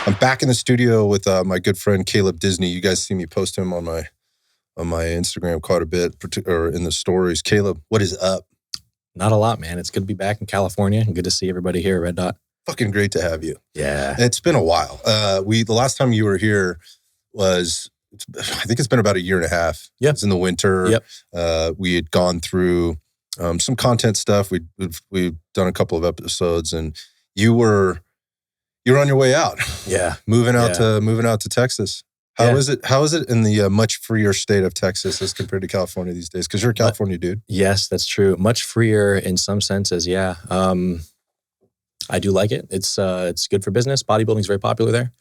I'm back in the studio with my good friend Caleb Disney. You guys see me post him on my Instagram quite a bit, or in the stories. Caleb, what is up? Not a lot, man. It's good to be back in California and good to see everybody here at Red Dot. Fucking great to have you. Yeah. It's been a while. The last time you were here was, I think it's been about a year and a half. Yep. It's in the winter. Yep. We had gone through some content stuff. We've done a couple of episodes, and you were on your way out. Yeah. moving out to Texas. How is it in the much freer state of Texas as compared to California these days? Because you're a California dude. Yes, that's true. Much freer in some senses. Yeah. I do like it. It's good for business. Bodybuilding is very popular there.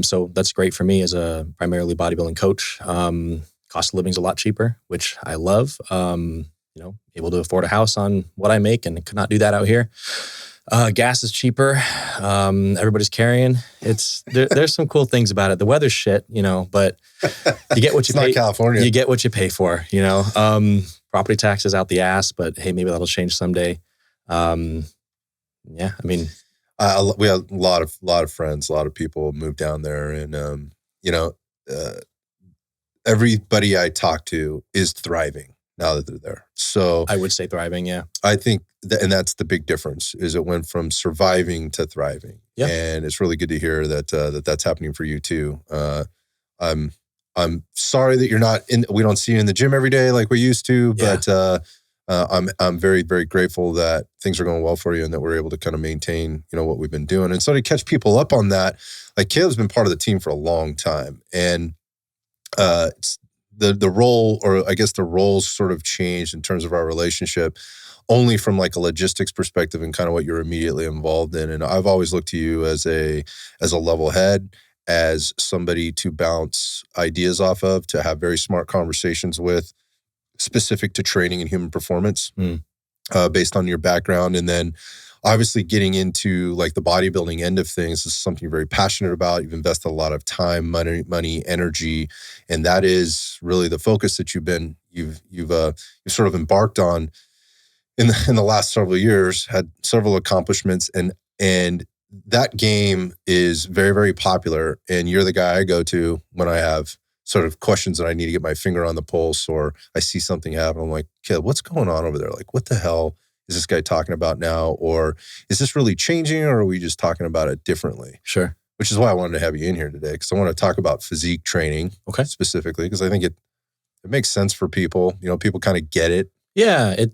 So that's great for me as a primarily bodybuilding coach. Cost of living is a lot cheaper, which I love. Able to afford a house on what I make, and could not do that out here. Gas is cheaper. Everybody's carrying. There's some cool things about it. The weather's shit, but you get what you pay. Not California. You get what you pay for. Property taxes out the ass, but hey, maybe that'll change someday. Yeah, I mean, we have a lot of friends, a lot of people moved down there, and everybody I talk to is thriving now that they're there. So I would say thriving. Yeah, I think and that's the big difference, is it went from surviving to thriving. Yeah, and it's really good to hear that that's happening for you too. I'm sorry that you're not in. We don't see you in the gym every day like we used to, but. I'm very, very grateful that things are going well for you and that we're able to kind of maintain, what we've been doing. And so to catch people up on that, like Caleb's been part of the team for a long time, and it's the role, or I guess the roles, sort of changed in terms of our relationship, only from like a logistics perspective and kind of what you're immediately involved in. And I've always looked to you as a level head, as somebody to bounce ideas off of, to have very smart conversations with, specific to training and human performance, based on your background. And then obviously getting into like the bodybuilding end of things is something you're very passionate about. You've invested a lot of time, money, energy, and that is really the focus that you've sort of embarked on in the last several years, had several accomplishments, and that game is very, very popular. And you're the guy I go to when I have sort of questions that I need to get my finger on the pulse, or I see something happen. I'm like, kid, what's going on over there? Like, what the hell is this guy talking about now? Or is this really changing, or are we just talking about it differently? Sure. Which is why I wanted to have you in here today, because I want to talk about physique training, specifically, because I think it makes sense for people. People kind of get it. Yeah.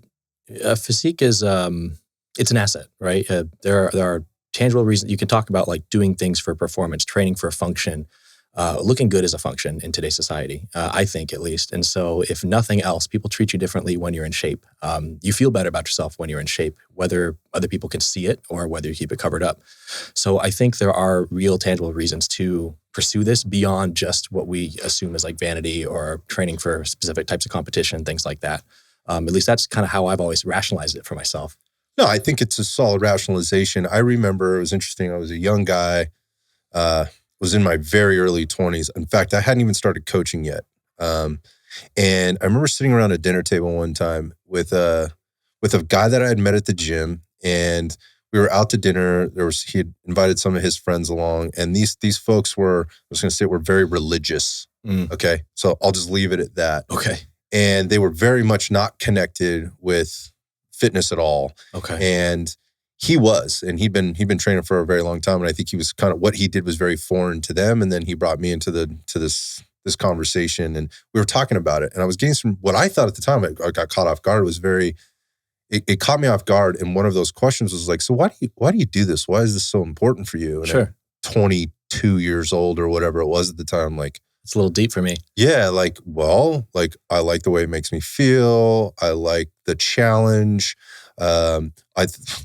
Physique is, it's an asset, right? There are tangible reasons. You can talk about like doing things for performance, training for function. Looking good is a function in today's society, I think, at least. And so if nothing else, people treat you differently when you're in shape. You feel better about yourself when you're in shape, whether other people can see it or whether you keep it covered up. So I think there are real tangible reasons to pursue this beyond just what we assume is like vanity or training for specific types of competition, things like that. At least that's kind of how I've always rationalized it for myself. No, I think it's a solid rationalization. I remember it was interesting. I was a young guy, was in my very early 20s. In fact, I hadn't even started coaching yet. And I remember sitting around a dinner table one time with a guy that I had met at the gym, and we were out to dinner. He had invited some of his friends along, and these folks were very religious. Okay. So I'll just leave it at that. Okay. And they were very much not connected with fitness at all. Okay. And he'd been training for a very long time, and I think he was kind of, what he did was very foreign to them. And then he brought me into this conversation, and we were talking about it. And I was getting some, what I thought at the time, I got caught off guard. It caught me off guard. And one of those questions was like, so why do you do this? Why is this so important for you? And sure. I'm 22 years old or whatever it was at the time, like, it's a little deep for me. Yeah, I like the way it makes me feel. I like the challenge.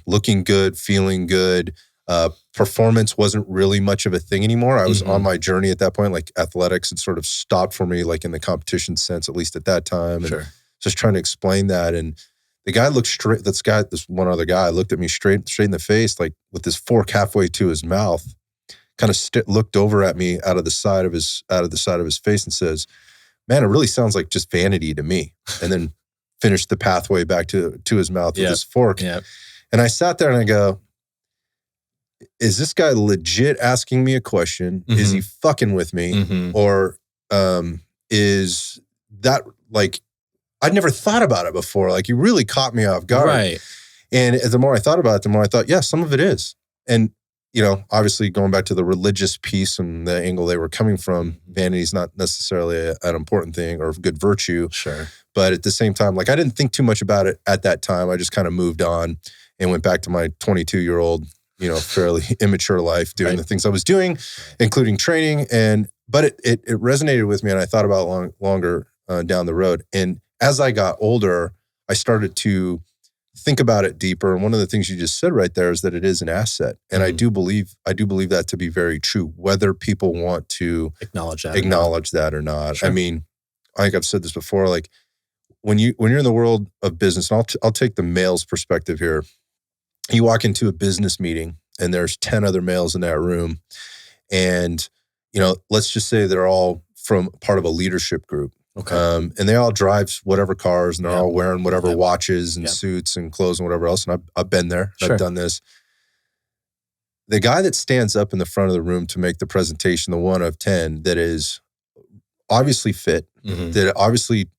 Looking good, feeling good. Performance wasn't really much of a thing anymore. I was on my journey at that point. Like athletics had sort of stopped for me, like in the competition sense, at least at that time. And just trying to explain that. And the guy looked straight. This one other guy looked at me straight in the face, like with his fork halfway to his mouth. Kind of looked over at me out of the side of his face and says, "Man, it really sounds like just vanity to me." And then finished the pathway back to his mouth with his fork. Yep. And I sat there and I go, is this guy legit asking me a question? Is he fucking with me? Or is that like, I'd never thought about it before. Like, you really caught me off guard. Right. And the more I thought about it, the more I thought, yeah, some of it is. And, you know, obviously going back to the religious piece and the angle they were coming from, vanity is not necessarily an important thing or a good virtue. Sure. But at the same time, like, I didn't think too much about it at that time. I just kind of moved on and went back to my 22-year-old, you know, fairly immature life, doing the things I was doing, including training. But it resonated with me, and I thought about longer down the road. And as I got older, I started to think about it deeper. And one of the things you just said right there is that it is an asset. And I do believe that to be very true, whether people want to acknowledge that or not. Sure. I mean, I think I've said this before, like, when you're in the world of business, and I'll take the male's perspective here. You walk into a business meeting and there's 10 other males in that room. And, you know, let's just say they're all from part of a leadership group. Okay. And they all drive whatever cars, and they're all wearing whatever watches and suits and clothes and whatever else. And I've been there. Sure. I've done this. The guy that stands up in the front of the room to make the presentation, the one of 10 that is obviously fit, that obviously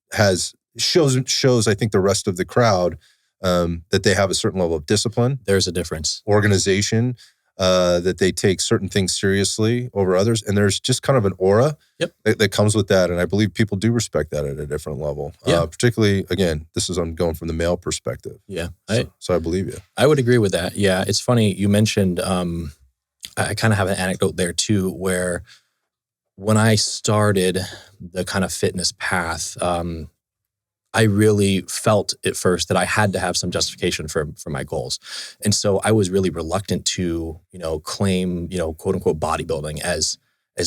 shows, I think, the rest of the crowd that they have a certain level of discipline. There's a difference. Organization, that they take certain things seriously over others. And there's just kind of an aura that comes with that. And I believe people do respect that at a different level. Particularly, again, I'm going from the male perspective. Yeah. So I believe you. I would agree with that. Yeah. It's funny. You mentioned, I kind of have an anecdote there too, where when I started the kind of fitness path, I really felt at first that I had to have some justification for my goals. And so I was really reluctant to, you know, claim, you know, quote unquote bodybuilding as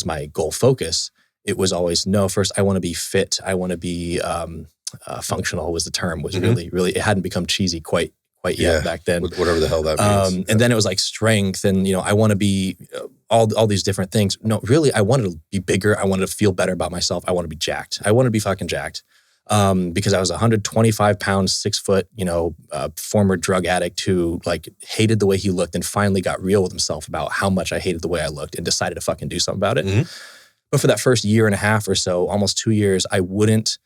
my goal focus. It was always, no, first I want to be fit. I want to be functional was the term, was really, it hadn't become cheesy quite yet back then. Whatever the hell that means. And then it was like strength and, you know, I want to be all these different things. No, really, I wanted to be bigger. I wanted to feel better about myself. I want to be jacked. I want to be fucking jacked. Because I was 125 pounds, 6 foot, you know, former drug addict who like hated the way he looked and finally got real with himself about how much I hated the way I looked and decided to fucking do something about it. But for that first year and a half or so, almost 2 years, I wouldn't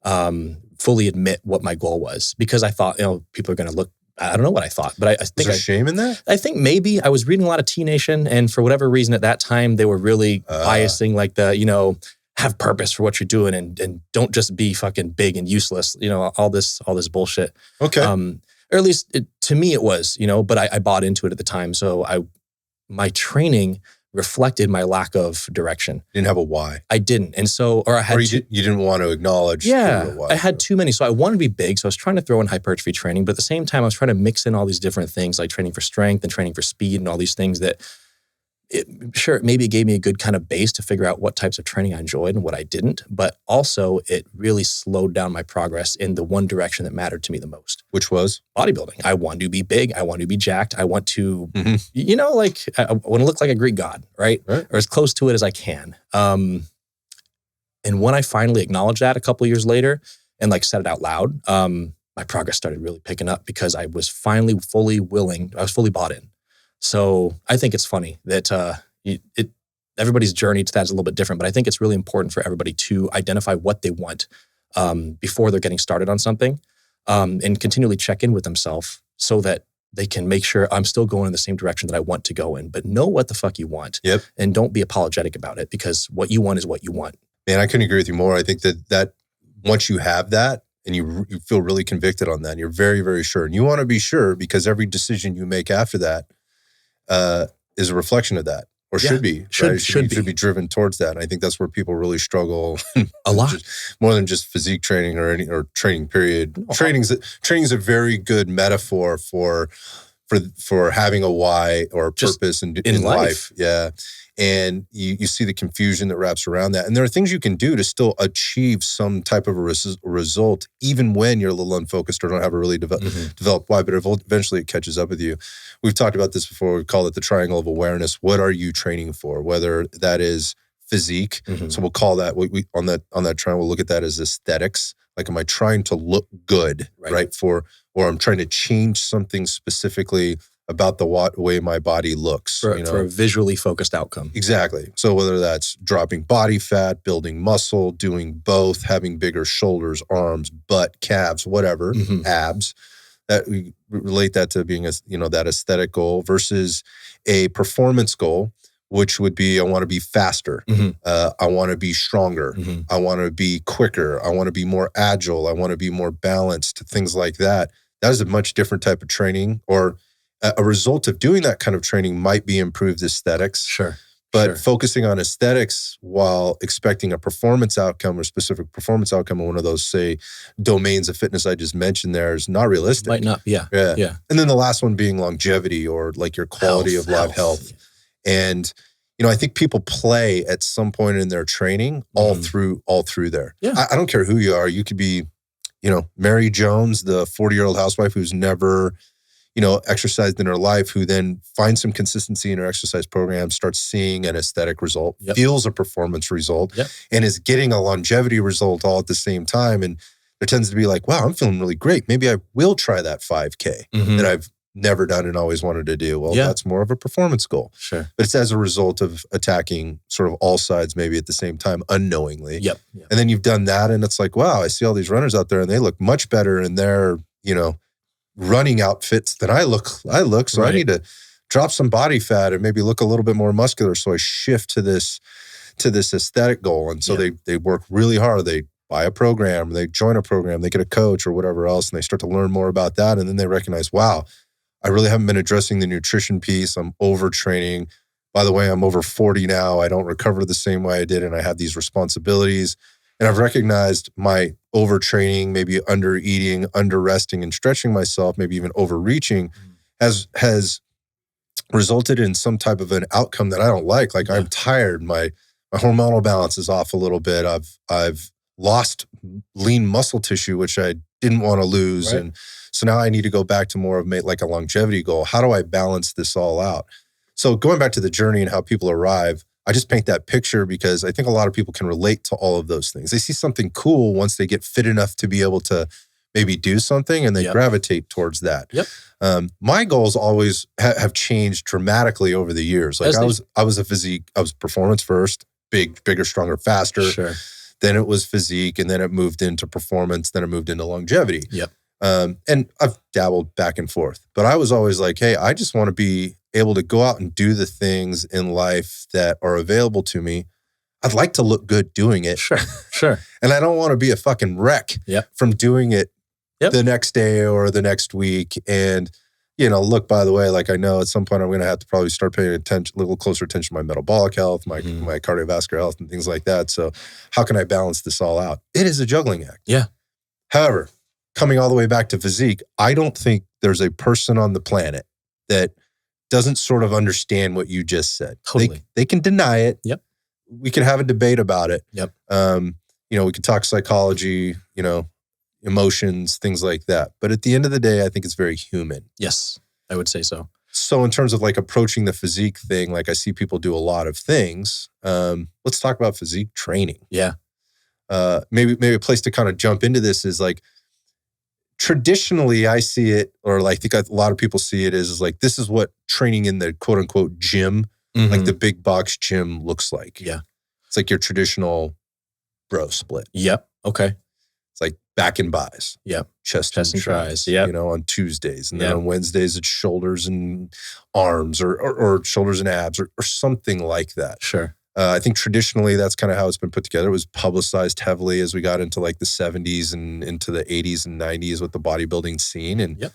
fully admit what my goal was because I thought, you know, people are going to look, I don't know what I thought, but I think there's shame in that? I think maybe I was reading a lot of T Nation, and for whatever reason at that time, they were really biasing like the, you know, have purpose for what you're doing and don't just be fucking big and useless, you know, all this bullshit. Okay. Or at least to me it was, you know, but I bought into it at the time. So my training reflected my lack of direction. You didn't have a why. I didn't. And so, you didn't want to acknowledge. Yeah. I had too many. So I wanted to be big. So I was trying to throw in hypertrophy training, but at the same time, I was trying to mix in all these different things like training for strength and training for speed and all these things that maybe it gave me a good kind of base to figure out what types of training I enjoyed and what I didn't, but also it really slowed down my progress in the one direction that mattered to me the most. Which was? Bodybuilding. I want to be big. I want to be jacked. I want to, you know, like I want to look like a Greek god, right? Or as close to it as I can. And when I finally acknowledged that a couple of years later and like said it out loud, my progress started really picking up because I was finally fully bought in. So I think it's funny that everybody's journey to that is a little bit different, but I think it's really important for everybody to identify what they want before they're getting started on something and continually check in with themselves so that they can make sure I'm still going in the same direction that I want to go in, but know what the fuck you want. Yep. And don't be apologetic about it because what you want is what you want. Man, I couldn't agree with you more. I think that once you have that, and you feel really convicted on that, and you're very, very sure. And you want to be sure because every decision you make after that is a reflection of that, or should be. Should be driven towards that. And I think that's where people really struggle a lot, more than just physique training or training. Period. Training's a very good metaphor for having a why or a purpose in life. Yeah. And you see the confusion that wraps around that. And there are things you can do to still achieve some type of a result, even when you're a little unfocused or don't have a really developed why, but eventually it catches up with you. We've talked about this before. We've called it the triangle of awareness. What are you training for? Whether that is physique. So we'll call that, we on that triangle, we'll look at that as aesthetics. Like, am I trying to look good, right? Or I'm trying to change something specifically about the way my body looks. For a visually focused outcome. Exactly. So whether that's dropping body fat, building muscle, doing both, having bigger shoulders, arms, butt, calves, whatever, abs, that we relate that to being that aesthetic goal versus a performance goal, which would be, I want to be faster. I want to be stronger. I want to be quicker. I want to be more agile. I want to be more balanced, things like that. That is a much different type of training, or a result of doing that kind of training might be improved aesthetics. Sure. But focusing on aesthetics while expecting a performance outcome or specific performance outcome in one of those, say, domains of fitness I just mentioned there is not realistic. Might not, yeah. And then the last one being longevity, or like your quality of life, health. And, I think people play at some point in their training all through there. Yeah. I don't care who you are. You could be, Mary Jones, the 40-year-old housewife who's never exercised in her life, who then finds some consistency in her exercise program, starts seeing an aesthetic result, feels a performance result, and is getting a longevity result all at the same time. And there tends to be like, wow, I'm feeling really great. Maybe I will try that 5K that I've never done and always wanted to do. Well, that's more of a performance goal. Sure. But it's as a result of attacking sort of all sides maybe at the same time, unknowingly. And then you've done that and it's like, wow, I see all these runners out there and they look much better in their, running outfits than I look. So I need to drop some body fat and maybe look a little bit more muscular. So I shift to this aesthetic goal. And so they work really hard. They buy a program, they join a program, they get a coach or whatever else, and they start to learn more about that. And then they recognize, wow, I really haven't been addressing the nutrition piece. I'm overtraining. By the way, I'm over 40 now. I don't recover the same way I did, and I have these responsibilities. And I've recognized my overtraining, maybe under eating, under resting, and stretching myself, maybe even overreaching, has resulted in some type of an outcome that I don't like. Like I'm tired. My hormonal balance is off a little bit. I've lost lean muscle tissue, which I didn't want to lose. And so now I need to go back to more of like a longevity goal. How do I balance this all out? So going back to the journey and how people arrive, I just paint that picture because I think a lot of people can relate to all of those things. They see something cool once they get fit enough to be able to maybe do something, and they gravitate towards that. My goals always have changed dramatically over the years. Like I was a physique, I was performance first, bigger, stronger, faster. Sure. Then it was physique, and then it moved into performance, then it moved into longevity. And I've dabbled back and forth, but I was always like, hey, I just want to be able to go out and do the things in life that are available to me. I'd like to look good doing it. Sure. And I don't want to be a fucking wreck from doing it the next day or the next week. And, look, by the way, like I know at some point I'm going to have to probably start paying attention, a little closer attention to my metabolic health, my cardiovascular health and things like that. So how can I balance this all out? It is a juggling act. However, coming all the way back to physique, I don't think there's a person on the planet that doesn't sort of understand what you just said. Totally. They can deny it. We can have a debate about it. We could talk psychology, emotions, things like that. But at the end of the day, I think it's very human. Yes, I would say so. So in terms of like approaching the physique thing, like I see people do a lot of things. Let's talk about physique training. Maybe a place to kind of jump into this is like, traditionally, I see it, or like, I think a lot of people see it is like, this is what training in the quote unquote gym, like the big box gym looks like. It's like your traditional bro split. Okay. It's like back and buys. Chest and tries. On Tuesdays. And then on Wednesdays, it's shoulders and arms or shoulders and abs or something like that. Sure. I think traditionally that's kind of how it's been put together. It was publicized heavily as we got into like the 70s and into the 80s and 90s with the bodybuilding scene. And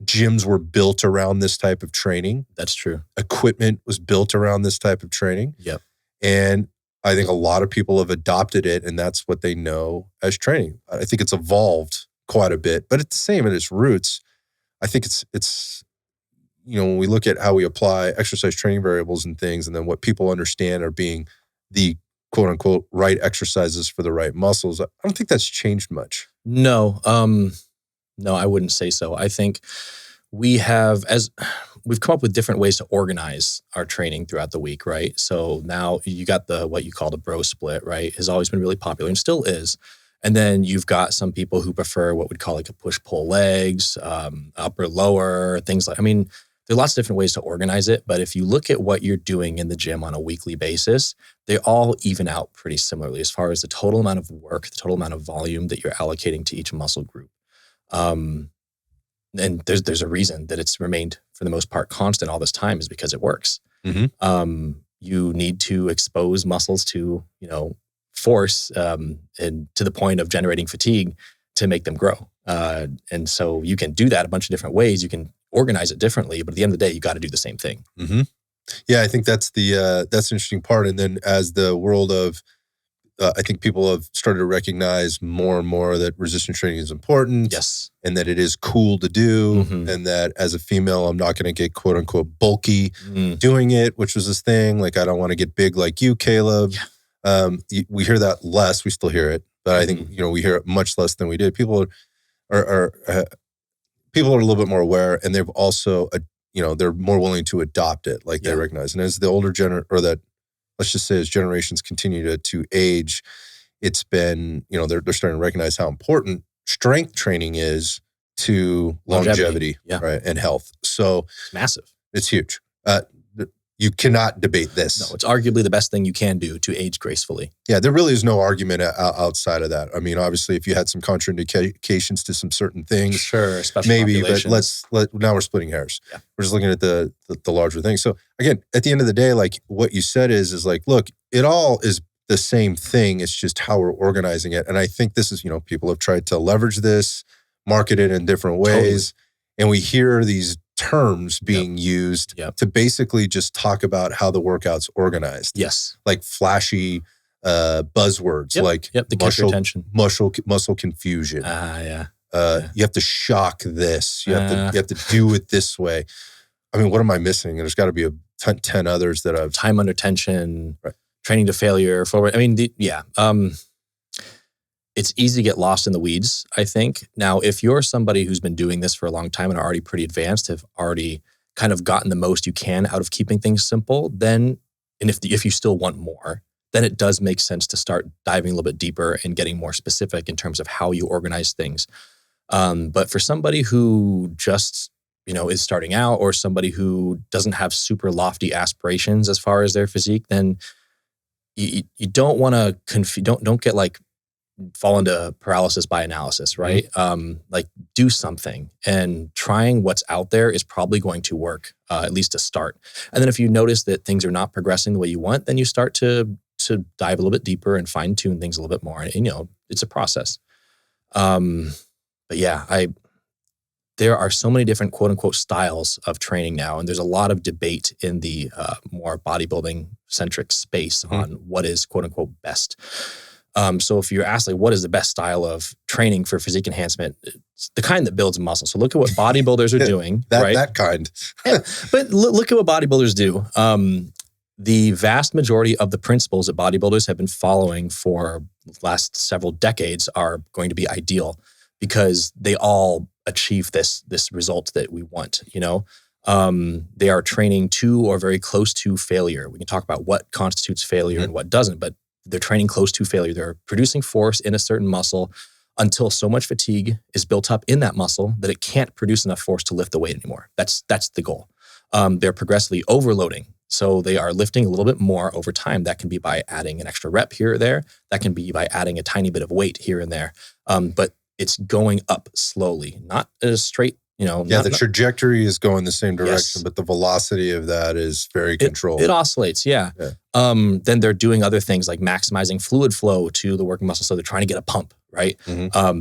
gyms were built around this type of training. That's true. Equipment was built around this type of training. And I think a lot of people have adopted it, and that's what they know as training. I think it's evolved quite a bit, but it's the same at its roots. I think it's when we look at how we apply exercise training variables and things, and then what people understand are being the quote unquote right exercises for the right muscles, I don't think that's changed much. No, I wouldn't say so. I think we've come up with different ways to organize our training throughout the week, right? So now you got what you call the bro split, right? Has always been really popular and still is. And then you've got some people who prefer what we'd call like a push-pull legs, upper, lower, things like, there are lots of different ways to organize it, but if you look at what you're doing in the gym on a weekly basis, they all even out pretty similarly as far as the total amount of work, the total amount of volume that you're allocating to each muscle group. And there's a reason that it's remained for the most part constant all this time, is because it works. Mm-hmm. You need to expose muscles to, force, and to the point of generating fatigue to make them grow. And so you can do that a bunch of different ways. You can organize it differently, but at the end of the day, you got to do the same thing. Mm-hmm. Yeah, I think that's the interesting part. And then as the world of, I think people have started to recognize more and more that resistance training is important. Yes. And that it is cool to do. Mm-hmm. And that as a female, I'm not going to get quote unquote bulky doing it, which was this thing. Like, I don't want to get big like you, Caleb. Yeah. We hear that less. We still hear it, but I think, we hear it much less than we did. People are a little bit more aware, and they've also, they're more willing to adopt it. Like they recognize. And as the older let's just say as generations continue to age, it's been, they're starting to recognize how important strength training is to longevity. Right, and health. So it's massive. It's huge. You cannot debate this. No, it's arguably the best thing you can do to age gracefully. Yeah, there really is no argument outside of that. I mean, obviously, if you had some contraindications to some certain things, sure, special maybe. But now we're splitting hairs. Yeah. We're just looking at the larger thing. So again, at the end of the day, like what you said is like, look, it all is the same thing. It's just how we're organizing it. And I think this is, people have tried to leverage this, market it in different ways, and we hear these terms being used to basically just talk about how the workout's organized. Yes. Like flashy buzzwords like muscle confusion. You have to shock this. You have to do it this way. I mean, what am I missing? There's got to be 10 others that I've... Time under tension, training to failure, forward. I mean, it's easy to get lost in the weeds, I think. Now, if you're somebody who's been doing this for a long time and are already pretty advanced, have already kind of gotten the most you can out of keeping things simple, then, and if you still want more, then it does make sense to start diving a little bit deeper and getting more specific in terms of how you organize things. But for somebody who just, is starting out, or somebody who doesn't have super lofty aspirations as far as their physique, then you don't want to don't get like fall into paralysis by analysis, right? Like do something, and trying what's out there is probably going to work, at least to start. And then if you notice that things are not progressing the way you want, then you start to dive a little bit deeper and fine tune things a little bit more. And, it's a process. But yeah, there are so many different quote unquote styles of training now. And there's a lot of debate in the more bodybuilding centric space on what is quote unquote best. So if you're asked, like, what is the best style of training for physique enhancement? It's the kind that builds muscle. So look at what bodybuilders are doing, right? That kind. But look at what bodybuilders do. The vast majority of the principles that bodybuilders have been following for the last several decades are going to be ideal, because they all achieve this result that we want, They are training to or very close to failure. We can talk about what constitutes failure and what doesn't, but they're training close to failure. They're producing force in a certain muscle until so much fatigue is built up in that muscle that it can't produce enough force to lift the weight anymore. That's the goal. They're progressively overloading. So they are lifting a little bit more over time. That can be by adding an extra rep here or there. That can be by adding a tiny bit of weight here and there. But it's going up slowly, not a straight, the trajectory is going the same direction, but the velocity of that is very controlled. It oscillates, yeah. Then they're doing other things like maximizing fluid flow to the working muscle. So they're trying to get a pump, right?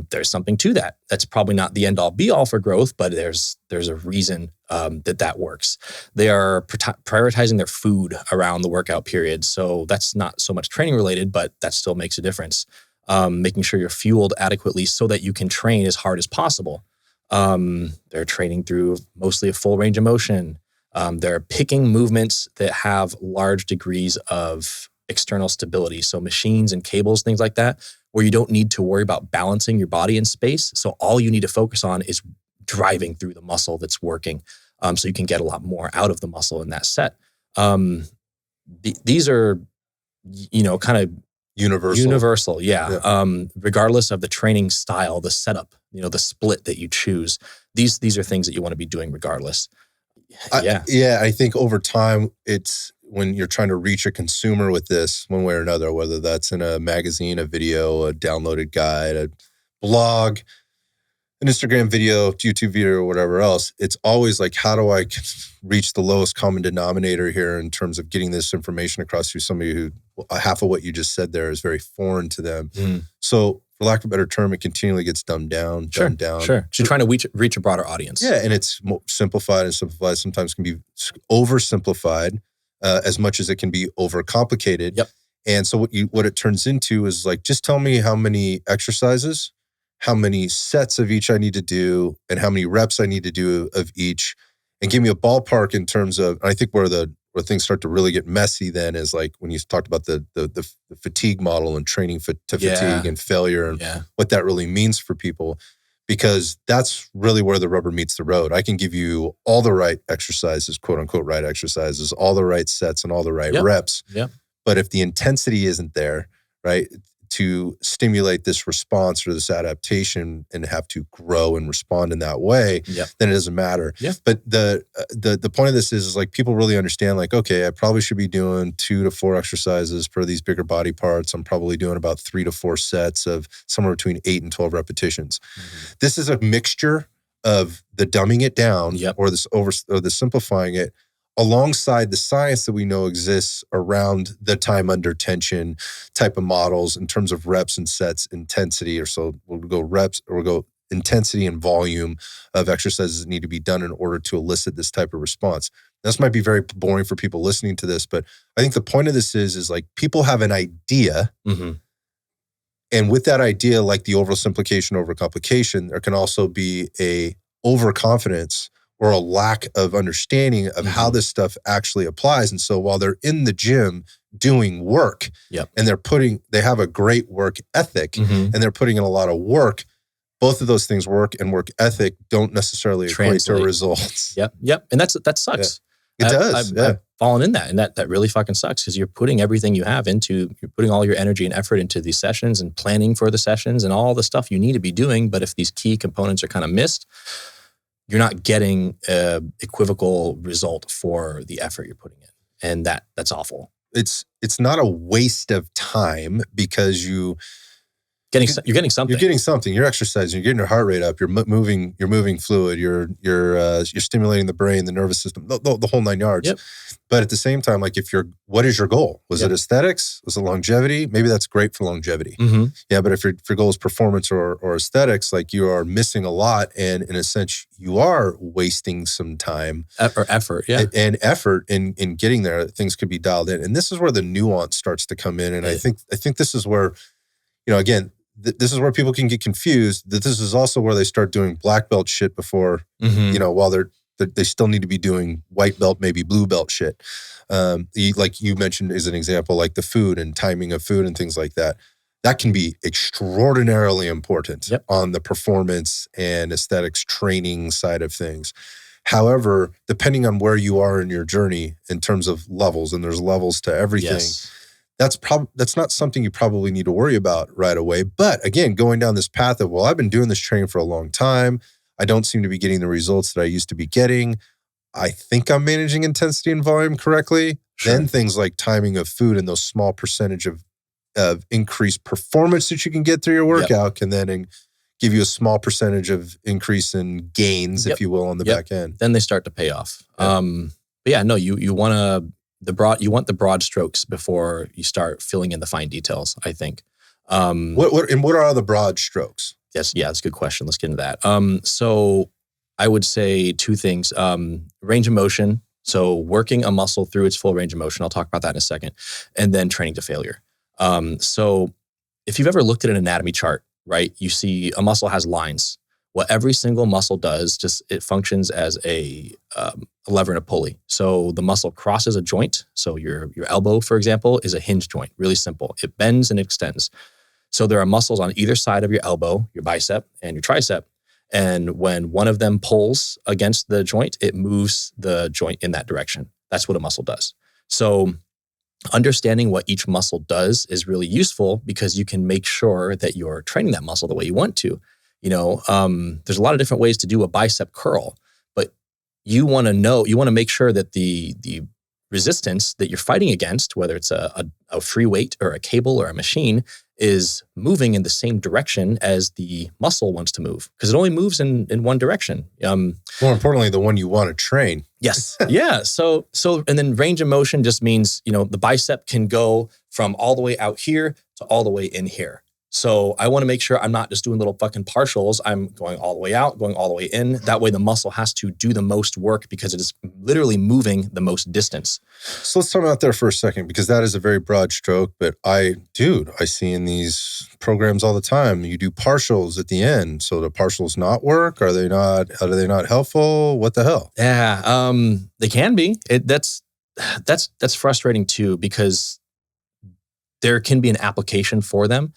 There's something to that. That's probably not the end all be all for growth, but there's a reason that works. They are prioritizing their food around the workout period. So that's not so much training related, but that still makes a difference. Making sure you're fueled adequately so that you can train as hard as possible. They're training through mostly a full range of motion. They're picking movements that have large degrees of external stability. So machines and cables, things like that, where you don't need to worry about balancing your body in space. So all you need to focus on is driving through the muscle that's working. So you can get a lot more out of the muscle in that set. These are, kind of universal. Yeah. Regardless of the training style, the setup, the split that you choose, these are things that you want to be doing regardless. I think over time, it's when you're trying to reach a consumer with this one way or another, whether that's in a magazine, a video, a downloaded guide, a blog, an Instagram video, YouTube video, or whatever else, it's always like, how do I reach the lowest common denominator here in terms of getting this information across to somebody who half of what you just said there is very foreign to them. So for lack of a better term, it continually gets dumbed down. Sure. So you're trying to reach a broader audience. Yeah, and it's simplified, and simplified sometimes can be oversimplified as much as it can be overcomplicated. Yep. And so what it turns into is like, just tell me how many exercises, how many sets of each I need to do, and how many reps I need to do of each, and give me a ballpark in terms of, I think where things start to really get messy then is like when you talked about the fatigue model and training to fatigue and failure and what that really means for people, because that's really where the rubber meets the road. I can give you all the right exercises, quote unquote, right exercises, all the right sets and all the right reps. But if the intensity isn't there, right, to stimulate this response or this adaptation and have to grow and respond in that way, then it doesn't matter. But the point of this is like people really understand like, okay, I probably should be doing 2 to 4 exercises for these bigger body parts. I'm probably doing about 3 to 4 sets of somewhere between 8 and 12 repetitions. This is a mixture of the dumbing it down or the simplifying it, alongside the science that we know exists around the time under tension type of models in terms of reps and sets, intensity, or so we'll go reps or we'll go intensity and volume of exercises that need to be done in order to elicit this type of response. This might be very boring for people listening to this, but I think the point of this is like people have an idea, and with that idea, like the oversimplification, overcomplication, there can also be a overconfidence or a lack of understanding of how this stuff actually applies. And so while they're in the gym doing work and they have a great work ethic and they're putting in a lot of work, both of those things, work and work ethic, don't necessarily equate to results. And that sucks. It does. I've fallen in that, and that really fucking sucks because you're putting everything you have you're putting all your energy and effort into these sessions and planning for the sessions and all the stuff you need to be doing. But if these key components are kind of missed, you're not getting an equivocal result for the effort you're putting in. And that's awful. It's not a waste of time because you're getting something. You're getting something. You're exercising. You're getting your heart rate up. You're moving. You're moving fluid. You're stimulating the brain, the nervous system, the whole 9 yards. But at the same time, like what is your goal? Was it aesthetics? Was it longevity? Maybe that's great for longevity. Yeah, but if your goal is performance or aesthetics, like you are missing a lot, and in a sense, you are wasting some time or effort. And effort in getting there. Things could be dialed in, and this is where the nuance starts to come in. And I think this is where, again, this is where people can get confused. That this is also where they start doing black belt shit before, while they still need to be doing white belt, maybe blue belt shit. Like you mentioned as an example, like the food and timing of food and things like that. That can be extraordinarily important on the performance and aesthetics training side of things. However, depending on where you are in your journey in terms of levels, and there's levels to everything, that's not something you probably need to worry about right away. But again, going down this path of, well, I've been doing this training for a long time. I don't seem to be getting the results that I used to be getting. I think I'm managing intensity and volume correctly. Then things like timing of food and those small percentage of increased performance that you can get through your workout can then give you a small percentage of increase in gains, if you will, on the back end. Then they start to pay off. You want the broad strokes before you start filling in the fine details, I think. What are the broad strokes? Yes, that's a good question. Let's get into that. So I would say 2 things. Range of motion, so working a muscle through its full range of motion. I'll talk about that in a second. And then training to failure. So if you've ever looked at an anatomy chart, right, you see a muscle has lines. What every single muscle does, it functions as a lever and a pulley. So the muscle crosses a joint. So your elbow, for example, is a hinge joint, really simple. It bends and extends. So there are muscles on either side of your elbow, your bicep and your tricep. And when one of them pulls against the joint, it moves the joint in that direction. That's what a muscle does. So understanding what each muscle does is really useful because you can make sure that you're training that muscle the way you want to. There's a lot of different ways to do a bicep curl, but you want to make sure that the resistance that you're fighting against, whether it's a free weight or a cable or a machine, is moving in the same direction as the muscle wants to move, because it only moves in one direction. More importantly, the one you want to train. Yes. Yeah. So, and then range of motion just means, the bicep can go from all the way out here to all the way in here. So I want to make sure I'm not just doing little fucking partials. I'm going all the way out, going all the way in. That way the muscle has to do the most work because it is literally moving the most distance. So let's talk about there for a second, because that is a very broad stroke. But I see in these programs all the time, you do partials at the end. So the partials not work? Are they not helpful? What the hell? Yeah, they can be. That's frustrating too, because there can be an application for them.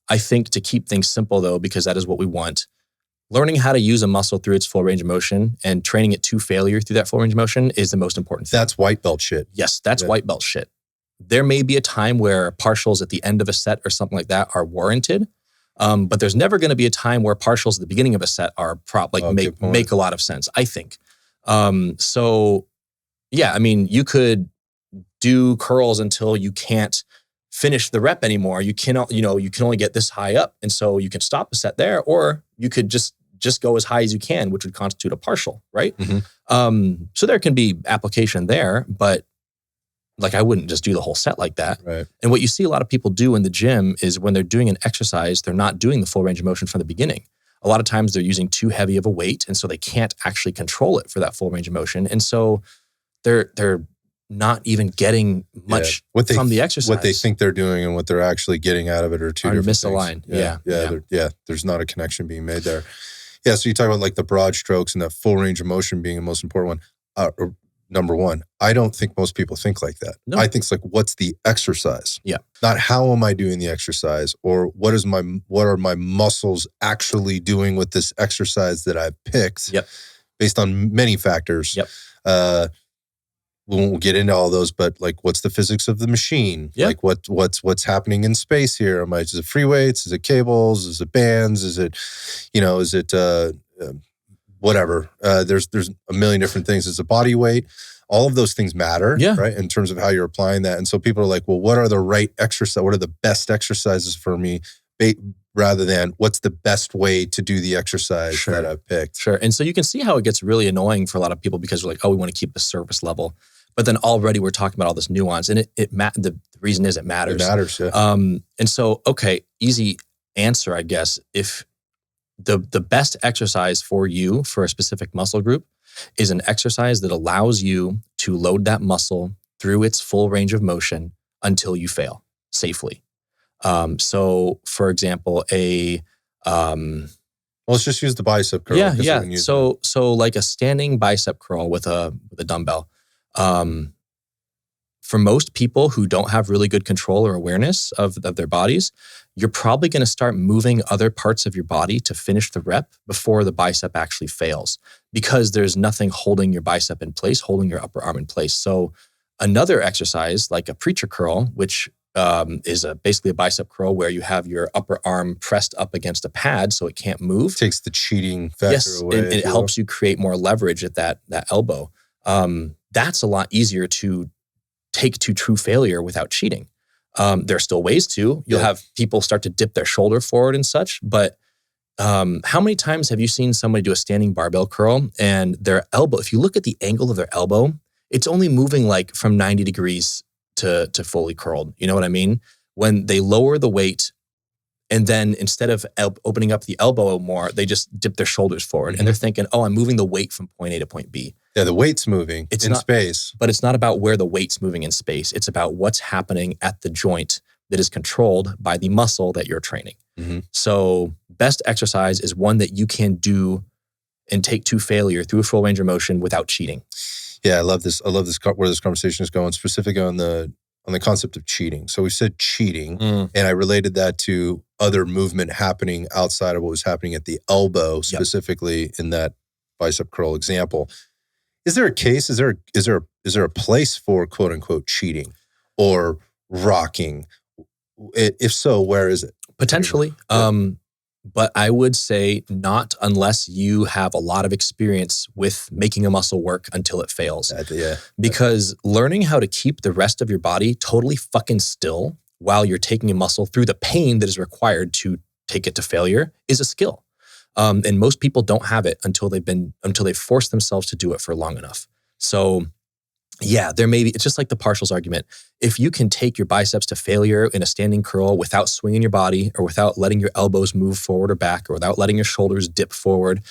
I think to keep things simple though, because that is what we want, learning how to use a muscle through its full range of motion and training it to failure through that full range of motion is the most important thing. That's white belt shit. Yes, that's white belt shit. There may be a time where partials at the end of a set or something like that are warranted, but there's never going to be a time where partials at the beginning of a set are make a lot of sense, I think. So yeah, I mean, you could do curls until you can't finish the rep anymore. You cannot, you can only get this high up. And so you can stop the set there, or you could just go as high as you can, which would constitute a partial, right? Mm-hmm. So there can be application there, but like I wouldn't just do the whole set like that. Right. And what you see a lot of people do in the gym is when they're doing an exercise, they're not doing the full range of motion from the beginning. A lot of times they're using too heavy of a weight, and so they can't actually control it for that full range of motion. And so they're not even getting much from the exercise. What they think they're doing and what they're actually getting out of it are two different misaligned. things. Yeah. There's not a connection being made there. Yeah, so you talk about like the broad strokes and that full range of motion being the most important one. Number one, I don't think most people think like that. No. I think it's like, what's the exercise? Yeah. Not how am I doing the exercise, or what are my muscles actually doing with this exercise that I've picked. Yep. Based on many factors. Yep. We won't get into all those, but like, what's the physics of the machine? Yep. Like what's happening in space here? Is it free weights? Is it cables? Is it bands? Is it, whatever. There's a million different things. It's a body weight. All of those things matter, right? In terms of how you're applying that. And so people are like, well, what are the right exercise? What are the best exercises for me? Rather than what's the best way to do the exercise that I've picked. Sure. And so you can see how it gets really annoying for a lot of people, because we're like, oh, we want to keep the surface level. But then already we're talking about all this nuance, and the reason is it matters. It matters, yeah. And so, okay, easy answer, I guess. If the best exercise for you for a specific muscle group is an exercise that allows you to load that muscle through its full range of motion until you fail safely. So for example, let's just use the bicep curl. Yeah. So like a standing bicep curl with a dumbbell. For most people who don't have really good control or awareness of their bodies, you're probably going to start moving other parts of your body to finish the rep before the bicep actually fails, because there's nothing holding your bicep in place, holding your upper arm in place. So another exercise like a preacher curl, which is basically a bicep curl where you have your upper arm pressed up against a pad so it can't move. Takes the cheating factor away. And it helps you create more leverage at that elbow. That's a lot easier to take to true failure without cheating. There are still ways to. You'll have people start to dip their shoulder forward and such, but how many times have you seen somebody do a standing barbell curl and their elbow, if you look at the angle of their elbow, it's only moving like from 90 degrees to fully curled. You know what I mean? When they lower the weight and then instead of opening up the elbow more, they just dip their shoulders forward. And they're thinking, oh, I'm moving the weight from point A to point B. Yeah, the weight's moving in space. But it's not about where the weight's moving in space. It's about what's happening at the joint that is controlled by the muscle that you're training. Mm-hmm. So best exercise is one that you can do and take to failure through a full range of motion without cheating. Yeah, I love this where this conversation is going, specifically on the concept of cheating. So we said cheating, and I related that to other movement happening outside of what was happening at the elbow, specifically in that bicep curl example. Is there a case? Is there a place for quote unquote cheating or rocking? If so, where is it? Potentially. But I would say not unless you have a lot of experience with making a muscle work until it fails. Because learning how to keep the rest of your body totally fucking still while you're taking a muscle through the pain that is required to take it to failure is a skill. And most people don't have it until they've forced themselves to do it for long enough. So yeah, it's just like the partials argument. If you can take your biceps to failure in a standing curl without swinging your body or without letting your elbows move forward or back or without letting your shoulders dip forward,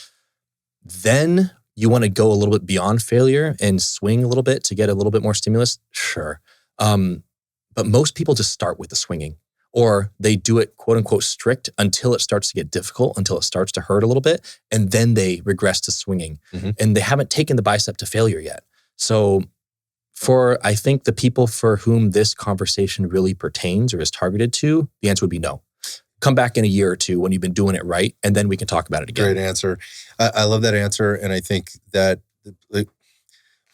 then you want to go a little bit beyond failure and swing a little bit to get a little bit more stimulus. Sure. But most people just start with the swinging, or they do it quote unquote strict until it starts to get difficult, until it starts to hurt a little bit. And then they regress to swinging and they haven't taken the bicep to failure yet. So I think the people for whom this conversation really pertains or is targeted to, the answer would be no. Come back in a year or two when you've been doing it right, and then we can talk about it again. Great answer. I love that answer. And I think that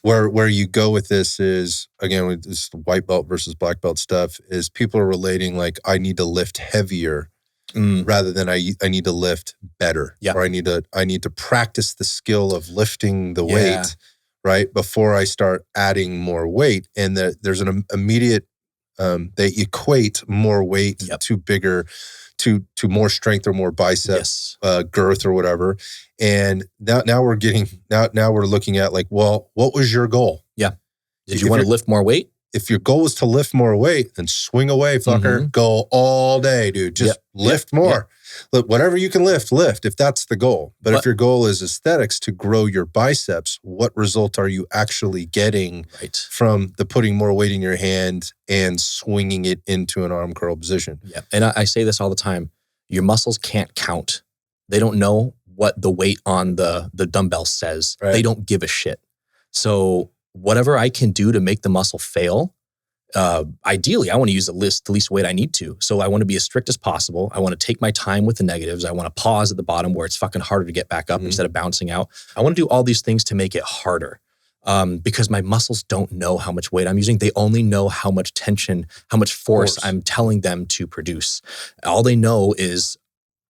where you go with this is, again, with this white belt versus black belt stuff, is people are relating like, I need to lift heavier rather than I need to lift better. Or I need to practice the skill of lifting the weight, right, before I start adding more weight. And there's an immediate, they equate more weight to bigger, to more strength or more biceps girth or whatever. And now we're looking at like, well, what was your goal? Did you want to lift more weight? If your goal is to lift more weight, then swing away, fucker. Go all day, dude. Just lift more. Look, whatever you can lift, if that's the goal. But if your goal is aesthetics, to grow your biceps, what result are you actually getting from the putting more weight in your hand and swinging it into an arm curl position? And I say this all the time. Your muscles can't count. They don't know what the weight on the dumbbell says. They don't give a shit. So whatever I can do to make the muscle fail, ideally, I want to use the least weight I need to. So I want to be as strict as possible. I want to take my time with the negatives. I want to pause at the bottom where it's fucking harder to get back up instead of bouncing out. I want to do all these things to make it harder because my muscles don't know how much weight I'm using. They only know how much tension, how much force I'm telling them to produce. All they know is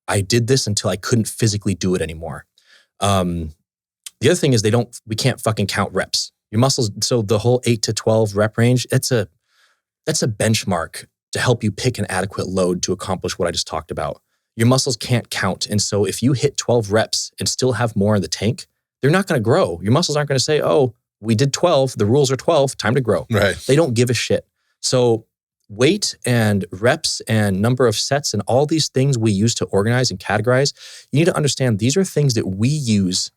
I did this until I couldn't physically do it anymore. The other thing is we can't fucking count reps. Your muscles, so the whole 8 to 12 rep range, that's a benchmark to help you pick an adequate load to accomplish what I just talked about. Your muscles can't count. And so if you hit 12 reps and still have more in the tank, they're not going to grow. Your muscles aren't going to say, oh, we did 12, the rules are 12, time to grow. They don't give a shit. So weight and reps and number of sets and all these things we use to organize and categorize, you need to understand these are things that we use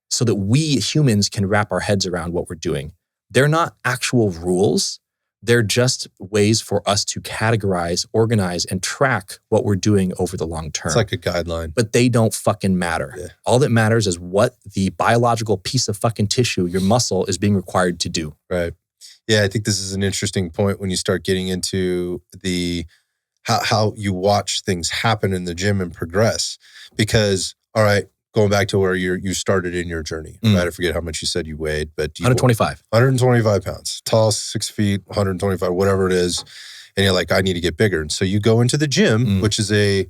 so that we humans can wrap our heads around what we're doing. They're not actual rules. They're just ways for us to categorize, organize, and track what we're doing over the long term. It's like a guideline. But they don't fucking matter. All that matters is what the biological piece of fucking tissue, your muscle, is being required to do. Yeah, I think this is an interesting point when you start getting into how you watch things happen in the gym and progress. Because, all right, going back to where you started in your journey, right? I forget how much you said you weighed, but 125. 125 pounds, tall, 6 feet, 125, whatever it is. And you're like, I need to get bigger. And so you go into the gym, which is a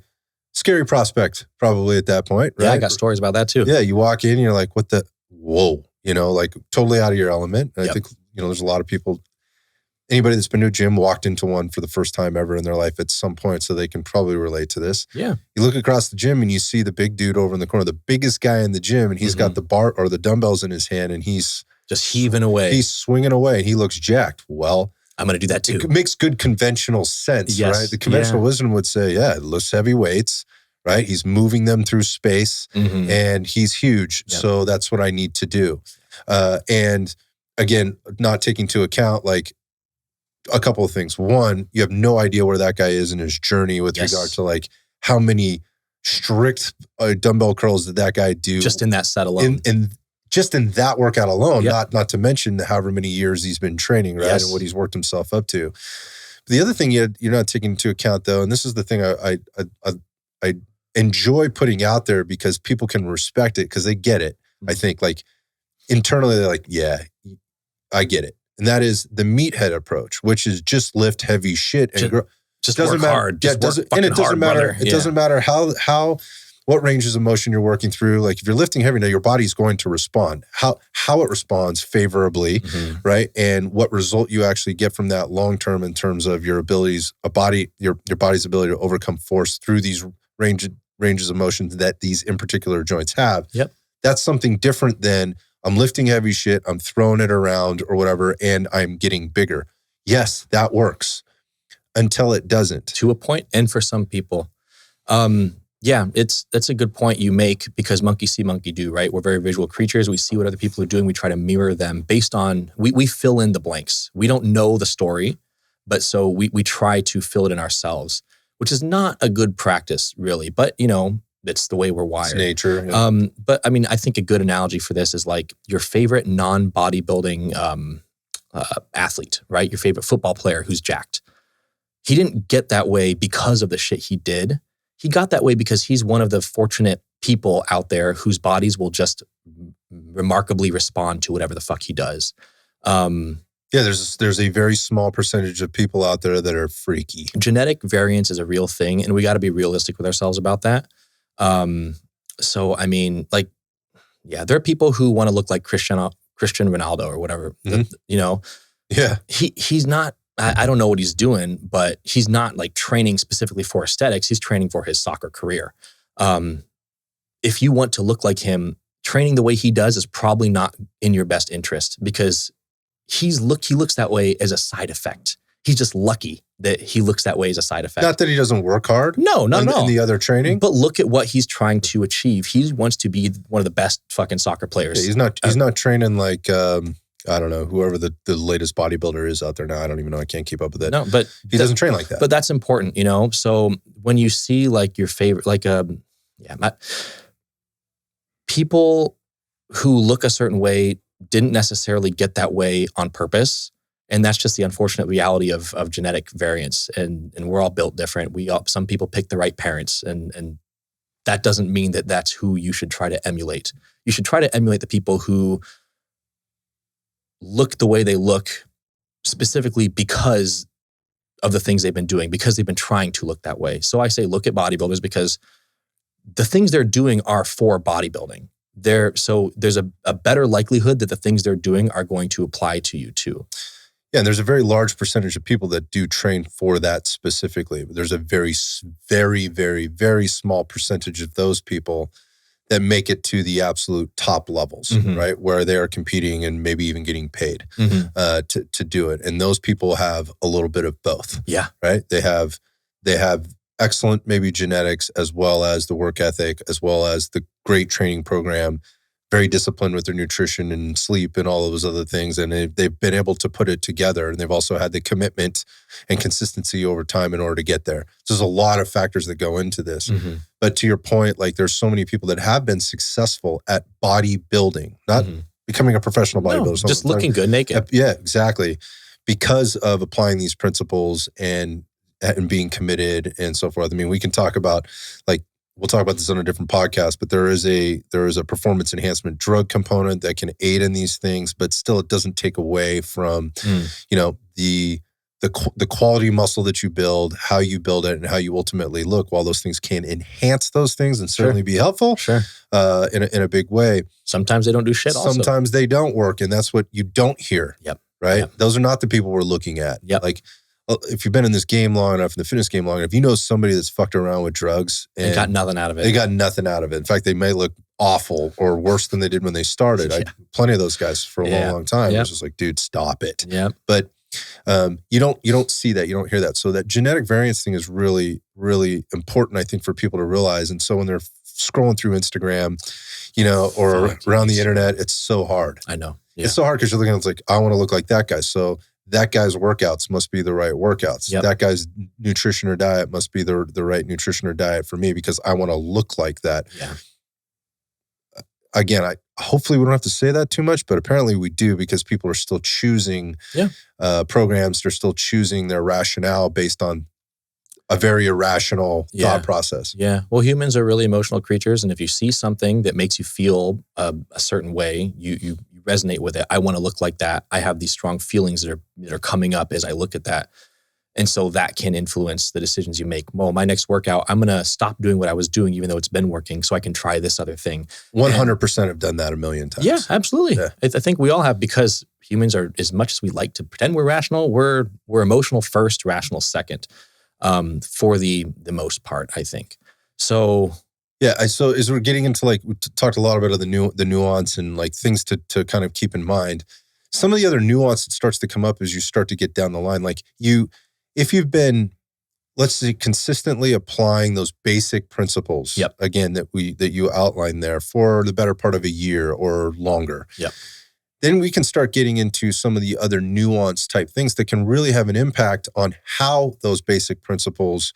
scary prospect probably at that point, right? Yeah, I got stories about that too. Yeah, you walk in, you're like, whoa, like totally out of your element. And I think, there's a lot of people, anybody that's been to a gym walked into one for the first time ever in their life at some point, so they can probably relate to this. You look across the gym and you see the big dude over in the corner, the biggest guy in the gym, and he's got the bar or the dumbbells in his hand, and he's just heaving away. He's swinging away, and he looks jacked. Well, I'm going to do that too. It makes good conventional sense, right? The conventional wisdom would say, lifts heavy weights, right? He's moving them through space, and he's huge, so that's what I need to do. And again, not taking into account like a couple of things. One, you have no idea where that guy is in his journey with regard to like how many strict dumbbell curls did that guy do just in that set alone, just in that workout alone. Not to mention however many years he's been training, right, and what he's worked himself up to. But the other thing you're not taking into account though, and this is the thing I enjoy putting out there because people can respect it because they get it. I think like internally they're like, yeah, I get it. And that is the meathead approach, which is just lift heavy shit and grow. Just doesn't work hard. It doesn't matter. It doesn't matter how what ranges of motion you're working through. Like if you're lifting heavy, now your body's going to respond. How it responds favorably, right? And what result you actually get from that long term in terms of your abilities, your body's ability to overcome force through these ranges of motion that these in particular joints have. Yep. That's something different than I'm lifting heavy shit, I'm throwing it around or whatever, and I'm getting bigger. Yes, that works until it doesn't. To a point, and for some people. Yeah, that's a good point you make, because monkey see, monkey do, right? We're very visual creatures. We see what other people are doing. We try to mirror them based on, we fill in the blanks. We don't know the story, but so we try to fill it in ourselves, which is not a good practice really, but it's the way we're wired. It's nature. Yeah. But I mean, I think a good analogy for this is like your favorite non-bodybuilding athlete, right? Your favorite football player who's jacked. He didn't get that way because of the shit he did. He got that way because he's one of the fortunate people out there whose bodies will just remarkably respond to whatever the fuck he does. There's a very small percentage of people out there that are freaky. Genetic variance is a real thing, and we got to be realistic with ourselves about that. So I mean, like, yeah, there are people who want to look like Christian Ronaldo or whatever. Yeah, he's not. I don't know what he's doing, but he's not like training specifically for aesthetics. He's training for his soccer career. If you want to look like him, training the way he does is probably not in your best interest, because he looks that way as a side effect. He's just lucky that he looks that way as a side effect. Not that he doesn't work hard. No. In the other training. But look at what he's trying to achieve. He wants to be one of the best fucking soccer players. Yeah, he's not training like, I don't know, whoever the latest bodybuilder is out there now. I don't even know. I can't keep up with it. No, but he doesn't train like that. But that's important, So when you see like your favorite, like, people who look a certain way didn't necessarily get that way on purpose. And that's just the unfortunate reality of genetic variance. And we're all built different. Some people pick the right parents, and that doesn't mean that that's who you should try to emulate. You should try to emulate the people who look the way they look specifically because of the things they've been doing, because they've been trying to look that way. So I say look at bodybuilders because the things they're doing are for bodybuilding. So there's a better likelihood that the things they're doing are going to apply to you too. Yeah, and there's a very large percentage of people that do train for that specifically. But there's a very, very, very, very small percentage of those people that make it to the absolute top levels, right? Where they are competing and maybe even getting paid to do it. And those people have a little bit of both. Yeah. Right? They have excellent maybe genetics, as well as the work ethic, as well as the great training program, very disciplined with their nutrition and sleep and all of those other things. And they've been able to put it together, and they've also had the commitment and consistency over time in order to get there. So there's a lot of factors that go into this. But to your point, like there's so many people that have been successful at bodybuilding, not becoming a professional bodybuilder. No, just looking good naked. Yeah, exactly. Because of applying these principles and being committed and so forth. I mean, we can talk about we'll talk about this on a different podcast, but there is a performance enhancement drug component that can aid in these things, but still it doesn't take away from, the quality muscle that you build, how you build it, and how you ultimately look. While those things can enhance those things and certainly be helpful in a big way. Sometimes they don't do shit also. Sometimes they don't work, and that's what you don't hear. Yep. Right? Yep. Those are not the people we're looking at. Yep. Like, if you've been in this game long enough, in the fitness game long enough, you know somebody that's fucked around with drugs and got nothing out of it. They got nothing out of it. In fact, they may look awful or worse than they did when they started. Plenty of those guys for a long time. It was just like, dude, stop it. Yeah. But you don't see that. You don't hear that. So that genetic variance thing is really, really important, I think, for people to realize. And so when they're scrolling through Instagram, or around the internet, it's so hard. I know. Yeah. It's so hard because you're looking at it's like, I want to look like that guy. So that guy's workouts must be the right workouts. Yep. That guy's nutrition or diet must be the right nutrition or diet for me because I want to look like that. Yeah. Again, hopefully we don't have to say that too much, but apparently we do because people are still choosing programs. They're still choosing their rationale based on a very irrational thought process. Yeah. Well, humans are really emotional creatures. And if you see something that makes you feel a certain way, you resonate with it. I want to look like that. I have these strong feelings that are coming up as I look at that. And so that can influence the decisions you make. Well, my next workout, I'm going to stop doing what I was doing, even though it's been working, so I can try this other thing. 100% have done that a million times. Yeah, absolutely. Yeah. I think we all have, because humans are, as much as we like to pretend we're rational, we're emotional first, rational second, for the most part, I think. So yeah, so as we're getting into, like, we talked a lot about the nuance and like things to kind of keep in mind. Some of the other nuance that starts to come up as you start to get down the line, like if you've been, let's say, consistently applying those basic principles, yep. again, that you outlined there for the better part of a year or longer, yep. then we can start getting into some of the other nuance type things that can really have an impact on how those basic principles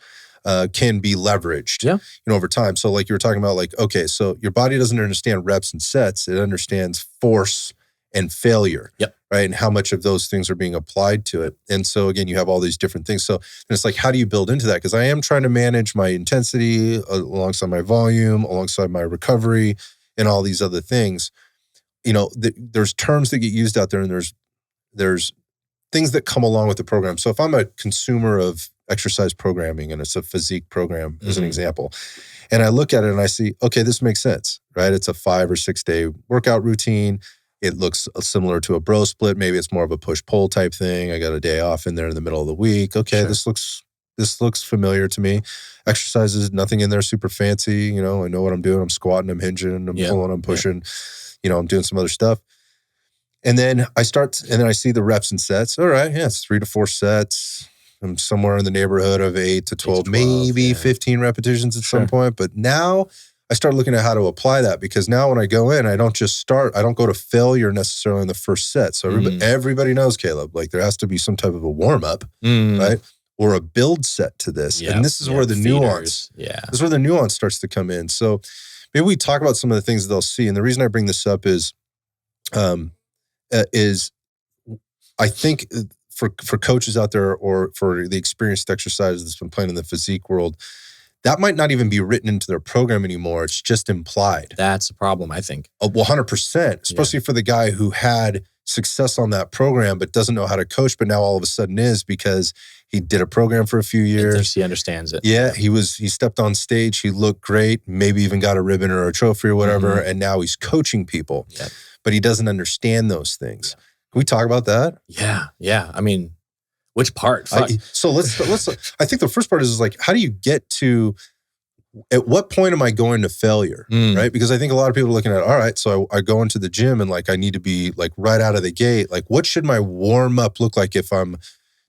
can be leveraged, over time. So like you were talking about, like, okay, so your body doesn't understand reps and sets. It understands force and failure, right? And how much of those things are being applied to it. And so again, you have all these different things. So it's like, how do you build into that? Because I am trying to manage my intensity alongside my volume, alongside my recovery, and all these other things. There's terms that get used out there, and there's things that come along with the program. So if I'm a consumer of exercise programming, and it's a physique program as an example, and I look at it and I see, okay, this makes sense, right? It's a 5 or 6 day workout routine. It looks similar to a bro split. Maybe it's more of a push-pull type thing. I got a day off in there in the middle of the week. Okay, this looks familiar to me. Exercises, nothing in there super fancy. I know what I'm doing. I'm squatting, I'm hinging, I'm pulling, I'm pushing. I'm doing some other stuff. And then I see the reps and sets. All right, it's 3 to 4 sets. I'm somewhere in the neighborhood of 8 to 12, maybe 15 repetitions at some point. But now I start looking at how to apply that, because now when I go in, I don't go to failure necessarily in the first set. So everybody knows, Caleb, like, there has to be some type of a warm-up, right? Or a build set to this. And this is where the nuance, this is where the nuance starts to come in. So maybe we talk about some of the things that they'll see. And the reason I bring this up is I think for coaches out there, or for the experienced exercisers that's been playing in the physique world, that might not even be written into their program anymore. It's just implied. That's a problem, I think. 100%, especially for the guy who had success on that program but doesn't know how to coach, but now all of a sudden is, because he did a program for a few years. Thinks he understands it. Yeah, he stepped on stage, he looked great, maybe even got a ribbon or a trophy or whatever, and now he's coaching people. Yeah. But he doesn't understand those things. Yeah. Can we talk about that? Yeah. I mean, which part? So let's. I think the first part is like, how do you get to? At what point am I going to failure? Right? Because I think a lot of people are looking at, all right, so I go into the gym and like I need to be like right out of the gate. Like, what should my warm up look like if I'm?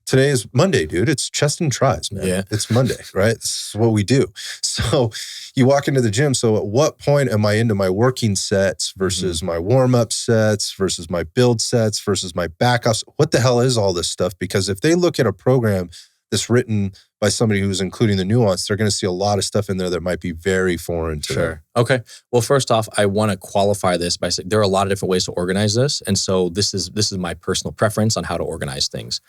Today is Monday, dude. It's chest and tries, man. Yeah. It's Monday, right? This is what we do. So you walk into the gym. So at what point am I into my working sets versus my warm-up sets versus my build sets versus my backups? What the hell is all this stuff? Because if they look at a program that's written by somebody who's including the nuance, they're going to see a lot of stuff in there that might be very foreign to them. Okay. Well, first off, I want to qualify this by saying there are a lot of different ways to organize this. And so this is my personal preference on how to organize things.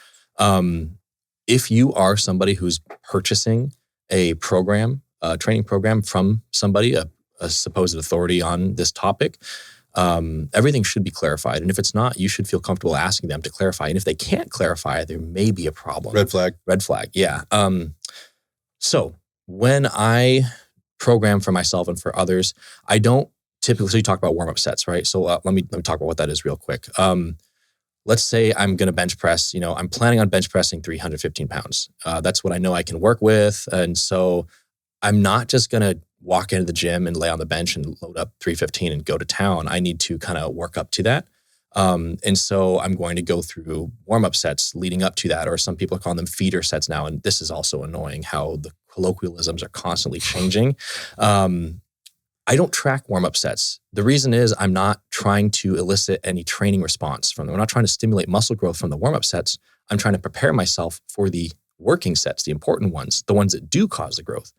If you are somebody who's purchasing a program, a training program from somebody, a supposed authority on this topic, everything should be clarified. And if it's not, you should feel comfortable asking them to clarify. And if they can't clarify, there may be a problem. Red flag. Yeah. So when I program for myself and for others, I don't typically, so you talk about warm-up sets, right? So let me talk about what that is real quick. Let's say I'm going to bench press, I'm planning on bench pressing 315 pounds. That's what I know I can work with. And so I'm not just going to walk into the gym and lay on the bench and load up 315 and go to town. I need to kind of work up to that. And so I'm going to go through warm-up sets leading up to that, or some people are calling them feeder sets now. And this is also annoying how the colloquialisms are constantly changing. I don't track warm-up sets. The reason is I'm not trying to elicit any training response from them. I'm not trying to stimulate muscle growth from the warm-up sets. I'm trying to prepare myself for the working sets, the important ones, the ones that do cause the growth.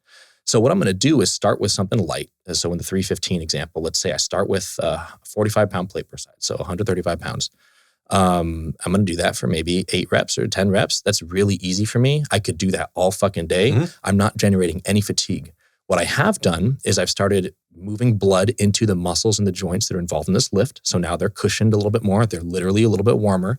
So what I'm going to do is start with something light. So in the 315 example, let's say I start with a 45-pound plate per side, so 135 pounds. I'm going to do that for maybe 8 reps or 10 reps. That's really easy for me. I could do that all fucking day. I'm not generating any fatigue. What I have done is I've started moving blood into the muscles and the joints that are involved in this lift. So now they're cushioned a little bit more. They're literally a little bit warmer.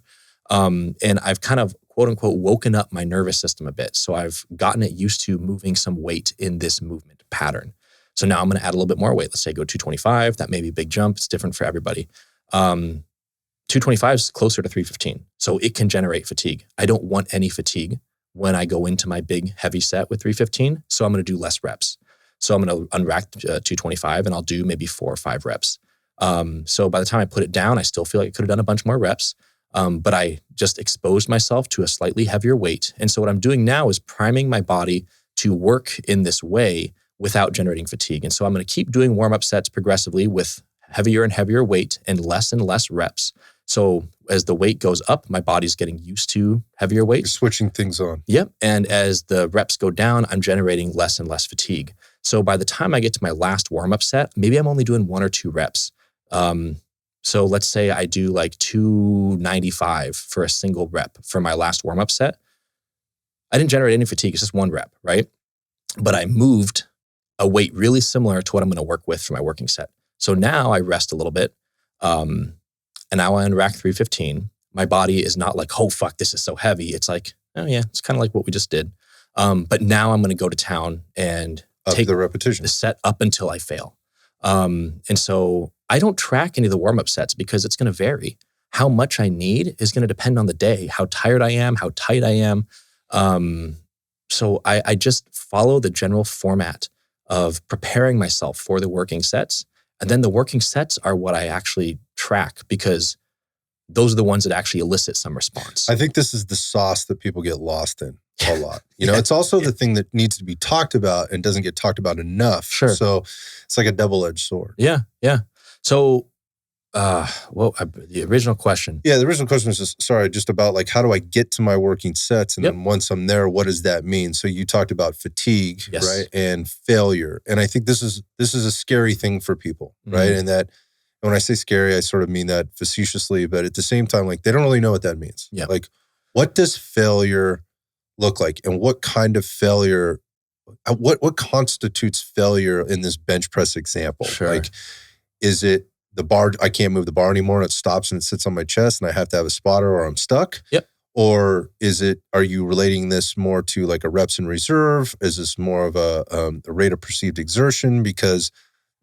And I've kind of quote unquote woken up my nervous system a bit. So I've gotten it used to moving some weight in this movement pattern. So now I'm going to add a little bit more weight. Let's say go 225. That may be a big jump. It's different for everybody. 225 is closer to 315. So it can generate fatigue. I don't want any fatigue when I go into my big heavy set with 315. So I'm going to do less reps. So I'm going to unrack 225 and I'll do maybe 4 or 5 reps. So by the time I put it down, I still feel like I could have done a bunch more reps. But I just exposed myself to a slightly heavier weight. And so what I'm doing now is priming my body to work in this way without generating fatigue. And so I'm going to keep doing warm-up sets progressively with heavier and heavier weight and less reps. So as the weight goes up, my body's getting used to heavier weight. You're switching things on. Yep. And as the reps go down, I'm generating less and less fatigue. So by the time I get to my last warm-up set, maybe I'm only doing 1 or 2 reps. So let's say I do like 295 for a single rep for my last warm-up set. I didn't generate any fatigue. It's just 1 rep, right? But I moved a weight really similar to what I'm going to work with for my working set. So now I rest a little bit. And now I unrack 315. My body is not like, oh, fuck, this is so heavy. It's like, oh yeah, it's kind of like what we just did. But now I'm going to go to town and take the repetition, the set up until I fail. And so I don't track any of the warm-up sets because it's going to vary. How much I need is going to depend on the day, how tired I am, how tight I am. So I just follow the general format of preparing myself for the working sets. And then the working sets are what I actually track because those are the ones that actually elicit some response. I think this is the sauce that people get lost in a lot. You know, it's also the thing that needs to be talked about and doesn't get talked about enough. Sure. So it's like a double-edged sword. Yeah. So, the original question. Yeah, the original question was just about like, how do I get to my working sets? And then once I'm there, what does that mean? So you talked about fatigue, right? And failure. And I think this is a scary thing for people, right? And that when I say scary, I sort of mean that facetiously, but at the same time, like they don't really know what that means. Yeah. Like, what does failure look like? And what kind of failure, what constitutes failure in this bench press example? Sure. Like, is it the bar, I can't move the bar anymore and it stops and it sits on my chest and I have to have a spotter or I'm stuck? Yep. Or are you relating this more to like a reps in reserve? Is this more of a rate of perceived exertion? Because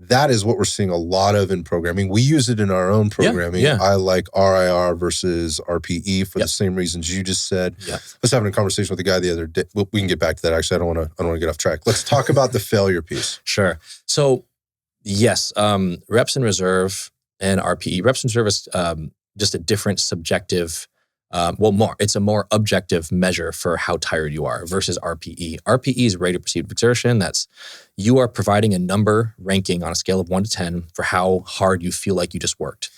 that is what we're seeing a lot of in programming. We use it in our own programming. Yeah. I like RIR versus RPE for the same reasons you just said. I was having a conversation with a guy the other day. We can get back to that. Actually, I don't want to get off track. Let's talk about the failure piece. Sure. So yes, reps in reserve and RPE. Reps in reserve is just a different subjective, it's a more objective measure for how tired you are versus RPE. RPE is rate of perceived exertion. That's you are providing a number ranking on a scale of 1 to 10 for how hard you feel like you just worked.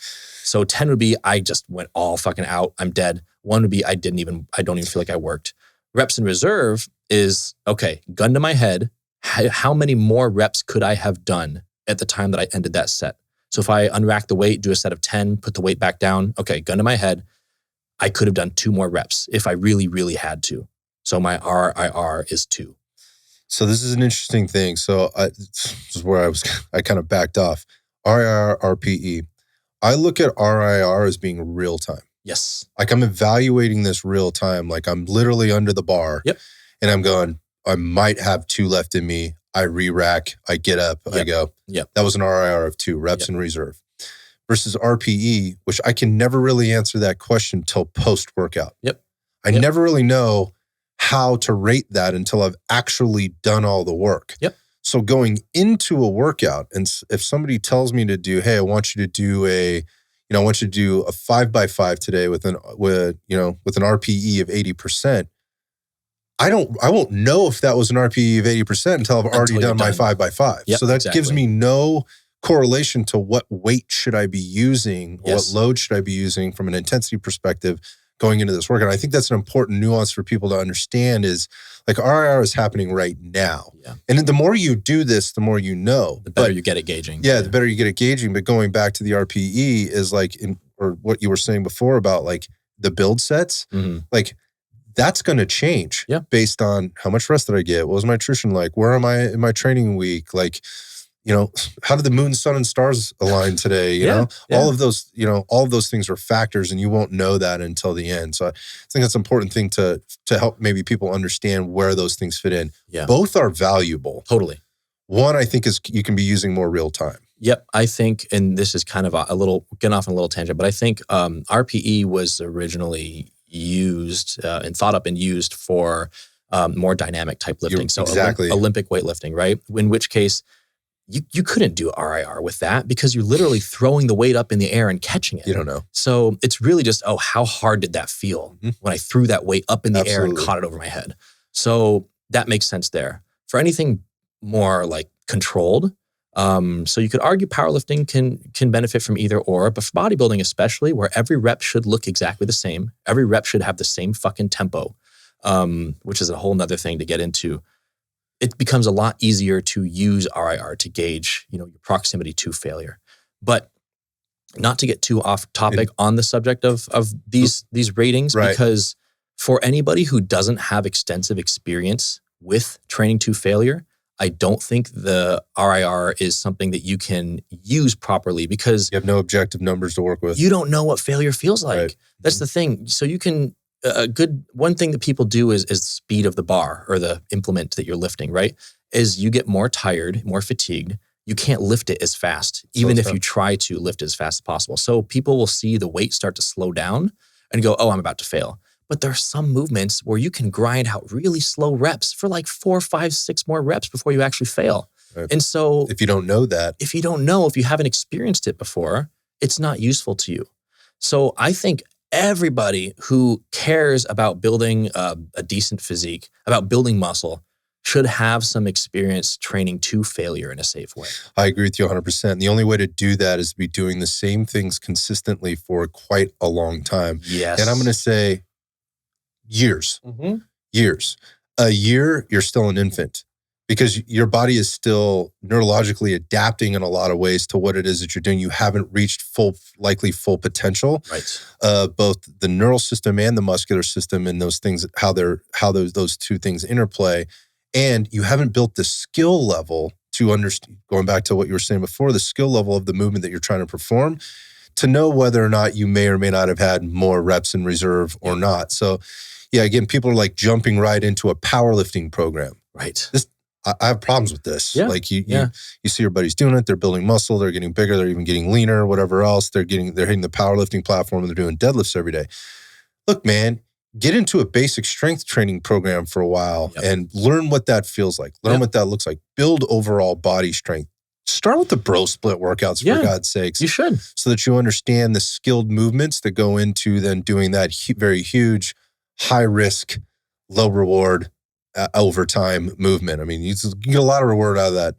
So 10 would be, I just went all fucking out. I'm dead. 1 would be, I don't even feel like I worked. Reps in reserve is, okay, gun to my head. How many more reps could I have done at the time that I ended that set? So if I unrack the weight, do a set of 10, put the weight back down, okay, gun to my head, I could have done 2 more reps if I really, really had to. So my RIR is 2. So this is an interesting thing. So this is where I kind of backed off. RIR, RPE. I look at RIR as being real time. Yes. Like I'm evaluating this real time. Like I'm literally under the bar. Yep. And I'm going, I might have 2 left in me. I re-rack, I get up, I go. Yep. That was an RIR of 2, reps in reserve. Versus RPE, which I can never really answer that question till post-workout. Yep. I never really know how to rate that until I've actually done all the work. Yep. So going into a workout, and if somebody tells me to do, hey, I want you to do a 5x5 today with an RPE of 80%, I won't know if that was an RPE of 80% until I've already done my 5x5. Yep, so that gives me no correlation to what weight should I be using, or what load should I be using from an intensity perspective going into this workout. And I think that's an important nuance for people to understand is like RIR is happening right now. Yeah. And the more you do this, the more you know. The better you get at gauging. Yeah, the better you get at gauging. But going back to the RPE is like, or what you were saying before about like the build sets, like that's going to change based on how much rest did I get? What was my nutrition like? Where am I in my training week? Like, how did the moon, sun, and stars align today? You know, all of those things are factors, and you won't know that until the end. So I think that's an important thing to help maybe people understand where those things fit in. Yeah. Both are valuable. Totally. One, I think, is you can be using more real time. Yep. I think, and this is kind of a little, getting off on a little tangent, but I think RPE was originally used and thought up and used for more dynamic type lifting. So exactly. Olympic weightlifting, right? In which case, you couldn't do RIR with that because you're literally throwing the weight up in the air and catching it. You don't know. So it's really just, how hard did that feel when I threw that weight up in the air and caught it over my head? So that makes sense there. For anything more like controlled, so you could argue powerlifting can benefit from either or, but for bodybuilding especially, where every rep should look exactly the same, every rep should have the same fucking tempo, which is a whole nother thing to get into. It becomes a lot easier to use RIR to gauge, your proximity to failure. But not to get too off topic on the subject of these ratings, right. Because for anybody who doesn't have extensive experience with training to failure, I don't think the RIR is something that you can use properly because you have no objective numbers to work with. You don't know what failure feels like. Right. That's the thing. So you can, one thing that people do is speed of the bar or the implement that you're lifting, right? Is you get more tired, more fatigued. You can't lift it as fast, even if you try to lift it as fast as possible. So people will see the weight start to slow down and go, I'm about to fail. But there are some movements where you can grind out really slow reps for like 4, 5, 6 more reps before you actually fail. Right. And so if you don't know that, if you haven't experienced it before, it's not useful to you. So I think everybody who cares about building a decent physique, about building muscle, should have some experience training to failure in a safe way. I agree with you 100%. The only way to do that is to be doing the same things consistently for quite a long time. Yes. And I'm going to say years. Years. A year, you're still an infant because your body is still neurologically adapting in a lot of ways to what it is that you're doing. You haven't reached likely full potential. Right. Both the neural system and the muscular system and those things, how those two things interplay. And you haven't built the skill level to understand, going back to what you were saying before, the skill level of the movement that you're trying to perform, to know whether or not you may or may not have had more reps in reserve or not. So, yeah, again, people are like jumping right into a powerlifting program. Right. I have problems with this. Yeah. Like you see your buddies doing it. They're building muscle. They're getting bigger. They're even getting leaner, whatever else. They're hitting the powerlifting platform and they're doing deadlifts every day. Look, man, get into a basic strength training program for a while and learn what that feels like. Learn what that looks like. Build overall body strength. Start with the bro split workouts, for God's sakes. You should. So that you understand the skilled movements that go into then doing that very huge, high risk, low reward, overtime movement. I mean, you get a lot of reward out of that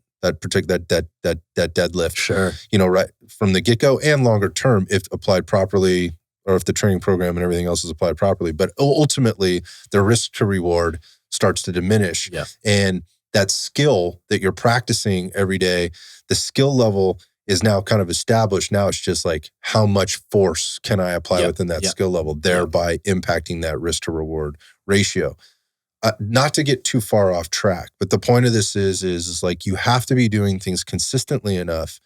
deadlift. Sure. Right from the get-go and longer term if applied properly, or if the training program and everything else is applied properly. But ultimately, the risk to reward starts to diminish. Yeah. And that skill that you're practicing every day, the skill level is now kind of established. Now it's just like, how much force can I apply within that skill level, thereby impacting that risk to reward ratio. Not to get too far off track, but the point of this is like you have to be doing things consistently enough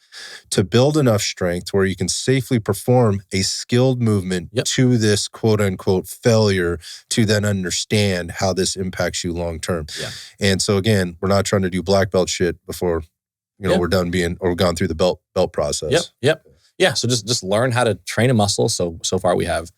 to build enough strength where you can safely perform a skilled movement to this quote unquote failure to then understand how this impacts you long term. Yeah. And so again, we're not trying to do black belt shit before we're done or gone through the belt process. Yeah. So just learn how to train a muscle. So far we have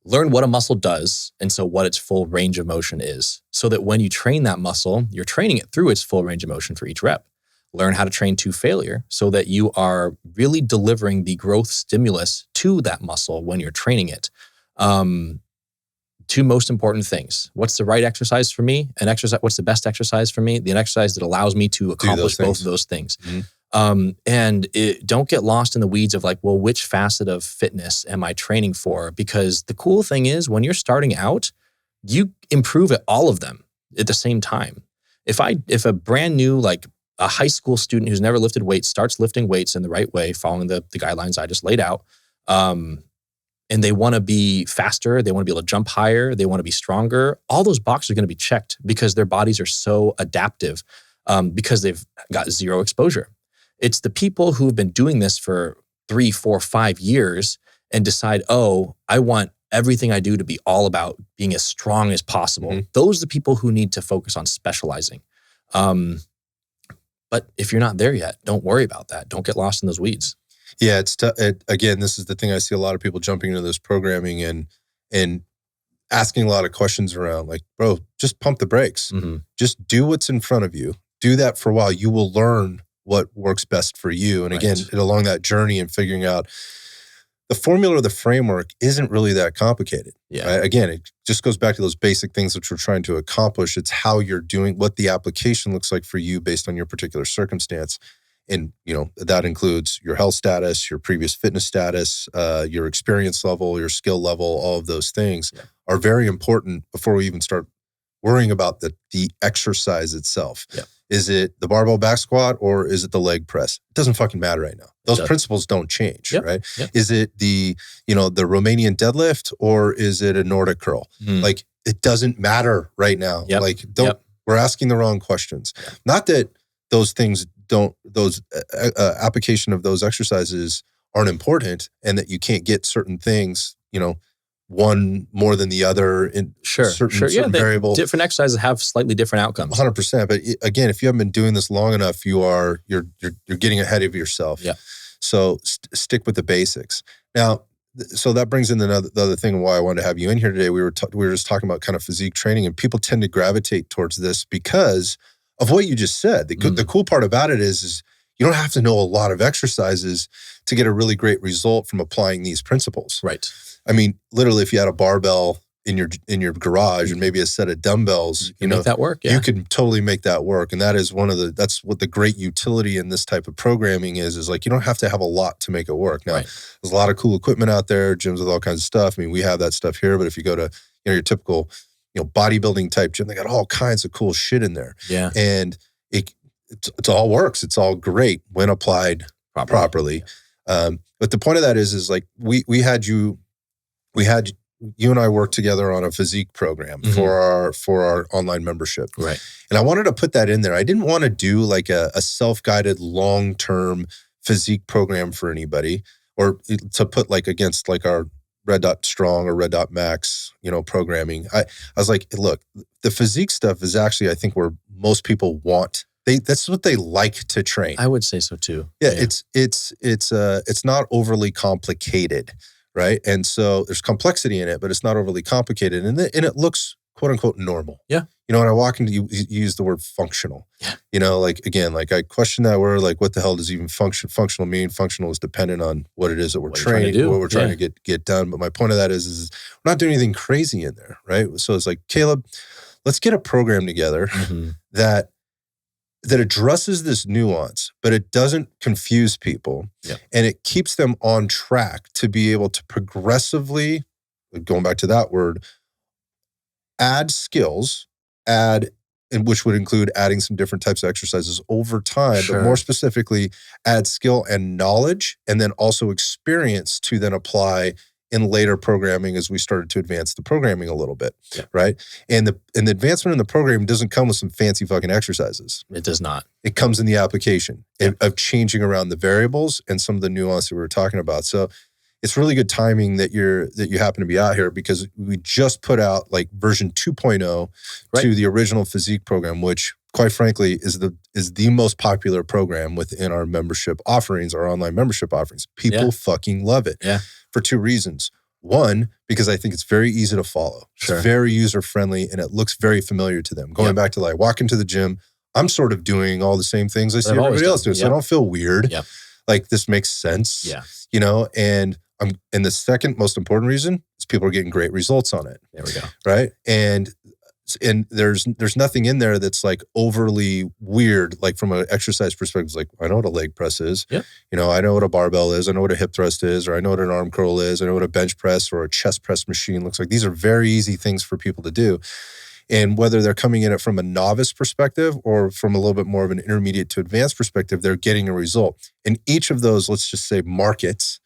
learn what a muscle does and so what its full range of motion is, so that when you train that muscle, you're training it through its full range of motion for each rep. Learn how to train to failure so that you are really delivering the growth stimulus to that muscle when you're training it. Two most important things. What's the right exercise for me? What's the best exercise for me? The exercise that allows me to accomplish both of those things. Mm-hmm. And don't get lost in the weeds of like, well, which facet of fitness am I training for? Because the cool thing is when you're starting out, you improve at all of them at the same time. If a brand new, like a high school student who's never lifted weights starts lifting weights in the right way, following the guidelines I just laid out, and they want to be faster, they want to be able to jump higher, they want to be stronger, all those boxes are going to be checked because their bodies are so adaptive. because they've got zero exposure. It's the people who've been doing this for 3, 4, 5 years and decide, oh, I want everything I do to be all about being as strong as possible. Mm-hmm. Those are the people who need to focus on specializing. But if you're not there yet, don't worry about that. Don't get lost in those weeds. Yeah, again, this is the thing I see a lot of people jumping into this programming and asking a lot of questions around, like, bro, just pump the brakes. Mm-hmm. Just do what's in front of you. Do that for a while. You will learn what works best for you. And again, along that journey and figuring out the formula or the framework isn't really that complicated. Yeah. Right? Again, it just goes back to those basic things which we're trying to accomplish. It's how you're doing, what the application looks like for you based on your particular circumstance. And, that includes your health status, your previous fitness status, your experience level, your skill level, all of those things are very important before we even start worrying about the exercise itself. Yeah. Is it the barbell back squat or is it the leg press? It doesn't fucking matter right now. Those principles don't change, right? Yep. Is it the Romanian deadlift or is it a Nordic curl? Like, it doesn't matter right now. Yep. Like, we're asking the wrong questions. Yeah. Not that those things those application of those exercises aren't important and that you can't get certain things, one more than the other in certain variable. Different exercises have slightly different outcomes. 100%. But again, if you haven't been doing this long enough, you're getting ahead of yourself. Yeah. So stick with the basics. Now, so that brings in the other thing why I wanted to have you in here today. We were just talking about kind of physique training, and people tend to gravitate towards this because of what you just said. The cool part about it is you don't have to know a lot of exercises to get a really great result from applying these principles. Right. I mean, literally, if you had a barbell in your garage and maybe a set of dumbbells, you make that work. Yeah. You can totally make that work. And that is that's what the great utility in this type of programming is like, you don't have to have a lot to make it work. Now, there's a lot of cool equipment out there, gyms with all kinds of stuff. I mean, we have that stuff here, but if you go to, your typical, bodybuilding type gym, they got all kinds of cool shit in there. Yeah. And it all works. It's all great when applied properly. Yeah. But the point of that is like, we had you and I worked together on a physique program for our online membership. Right. And I wanted to put that in there. I didn't want to do like a self-guided long-term physique program for anybody, or to put like against like our Red Dot Strong or Red Dot Max, programming. I was like, look, the physique stuff is actually, I think, where most people want. That's what they like to train. I would say so too. Yeah. It's not overly complicated. Right. And so there's complexity in it, but it's not overly complicated. And it looks, quote unquote, normal. Yeah. When I walk into, you use the word functional. Yeah. Like, again, like I question that word, like what the hell does even functional mean? Functional is dependent on what it is that we're training, what we're trying to get done. But my point of that is we're not doing anything crazy in there. Right. So it's like, Caleb, let's get a program together that addresses this nuance, but it doesn't confuse people. Yeah. And it keeps them on track to be able to progressively, going back to that word, add skills, which would include adding some different types of exercises over time, but more specifically, add skill and knowledge, and then also experience to then apply in later programming as we started to advance the programming a little bit, right? And the advancement in the program doesn't come with some fancy fucking exercises. It does not. It comes in the application of changing around the variables and some of the nuance that we were talking about. So it's really good timing that you happen to be out here, because we just put out like version 2.0 to the original physique program, which quite frankly is the most popular program within our membership offerings, our online membership offerings. People fucking love it. Yeah. For two reasons. One, because I think it's very easy to follow. Sure. It's very user-friendly and it looks very familiar to them. Going back to like walk into the gym, I'm sort of doing all the same things I see everybody else do. So I don't feel weird. Yep. Like this makes sense. Yeah. And the second most important reason is people are getting great results on it. There we go. Right. And there's nothing in there that's like overly weird, like from an exercise perspective. It's like, I know what a leg press is. Yeah. I know what a barbell is. I know what a hip thrust is, or I know what an arm curl is. I know what a bench press or a chest press machine looks like. These are very easy things for people to do. And whether they're coming in it from a novice perspective or from a little bit more of an intermediate to advanced perspective, they're getting a result. In each of those, let's just say markets,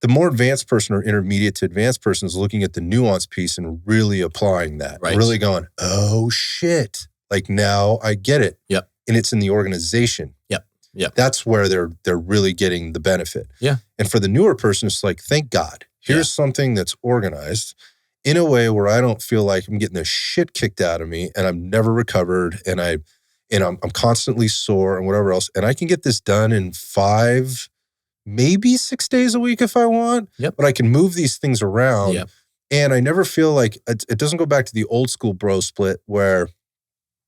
the more advanced person or intermediate to advanced person is looking at the nuance piece and really applying that. Right. Really going, oh shit, Like now I get it. Yep. And it's in the organization. Yep. That's where they're really getting the benefit. Yeah. And for the newer person, it's like, thank God, here's something that's organized in a way where I don't feel like I'm getting the shit kicked out of me and I'm never recovered and I'm constantly sore and whatever else. And I can get this done in 5, maybe 6 days a week if I want. Yep. But I can move these things around. Yep. And I never feel like it doesn't go back to the old school bro split where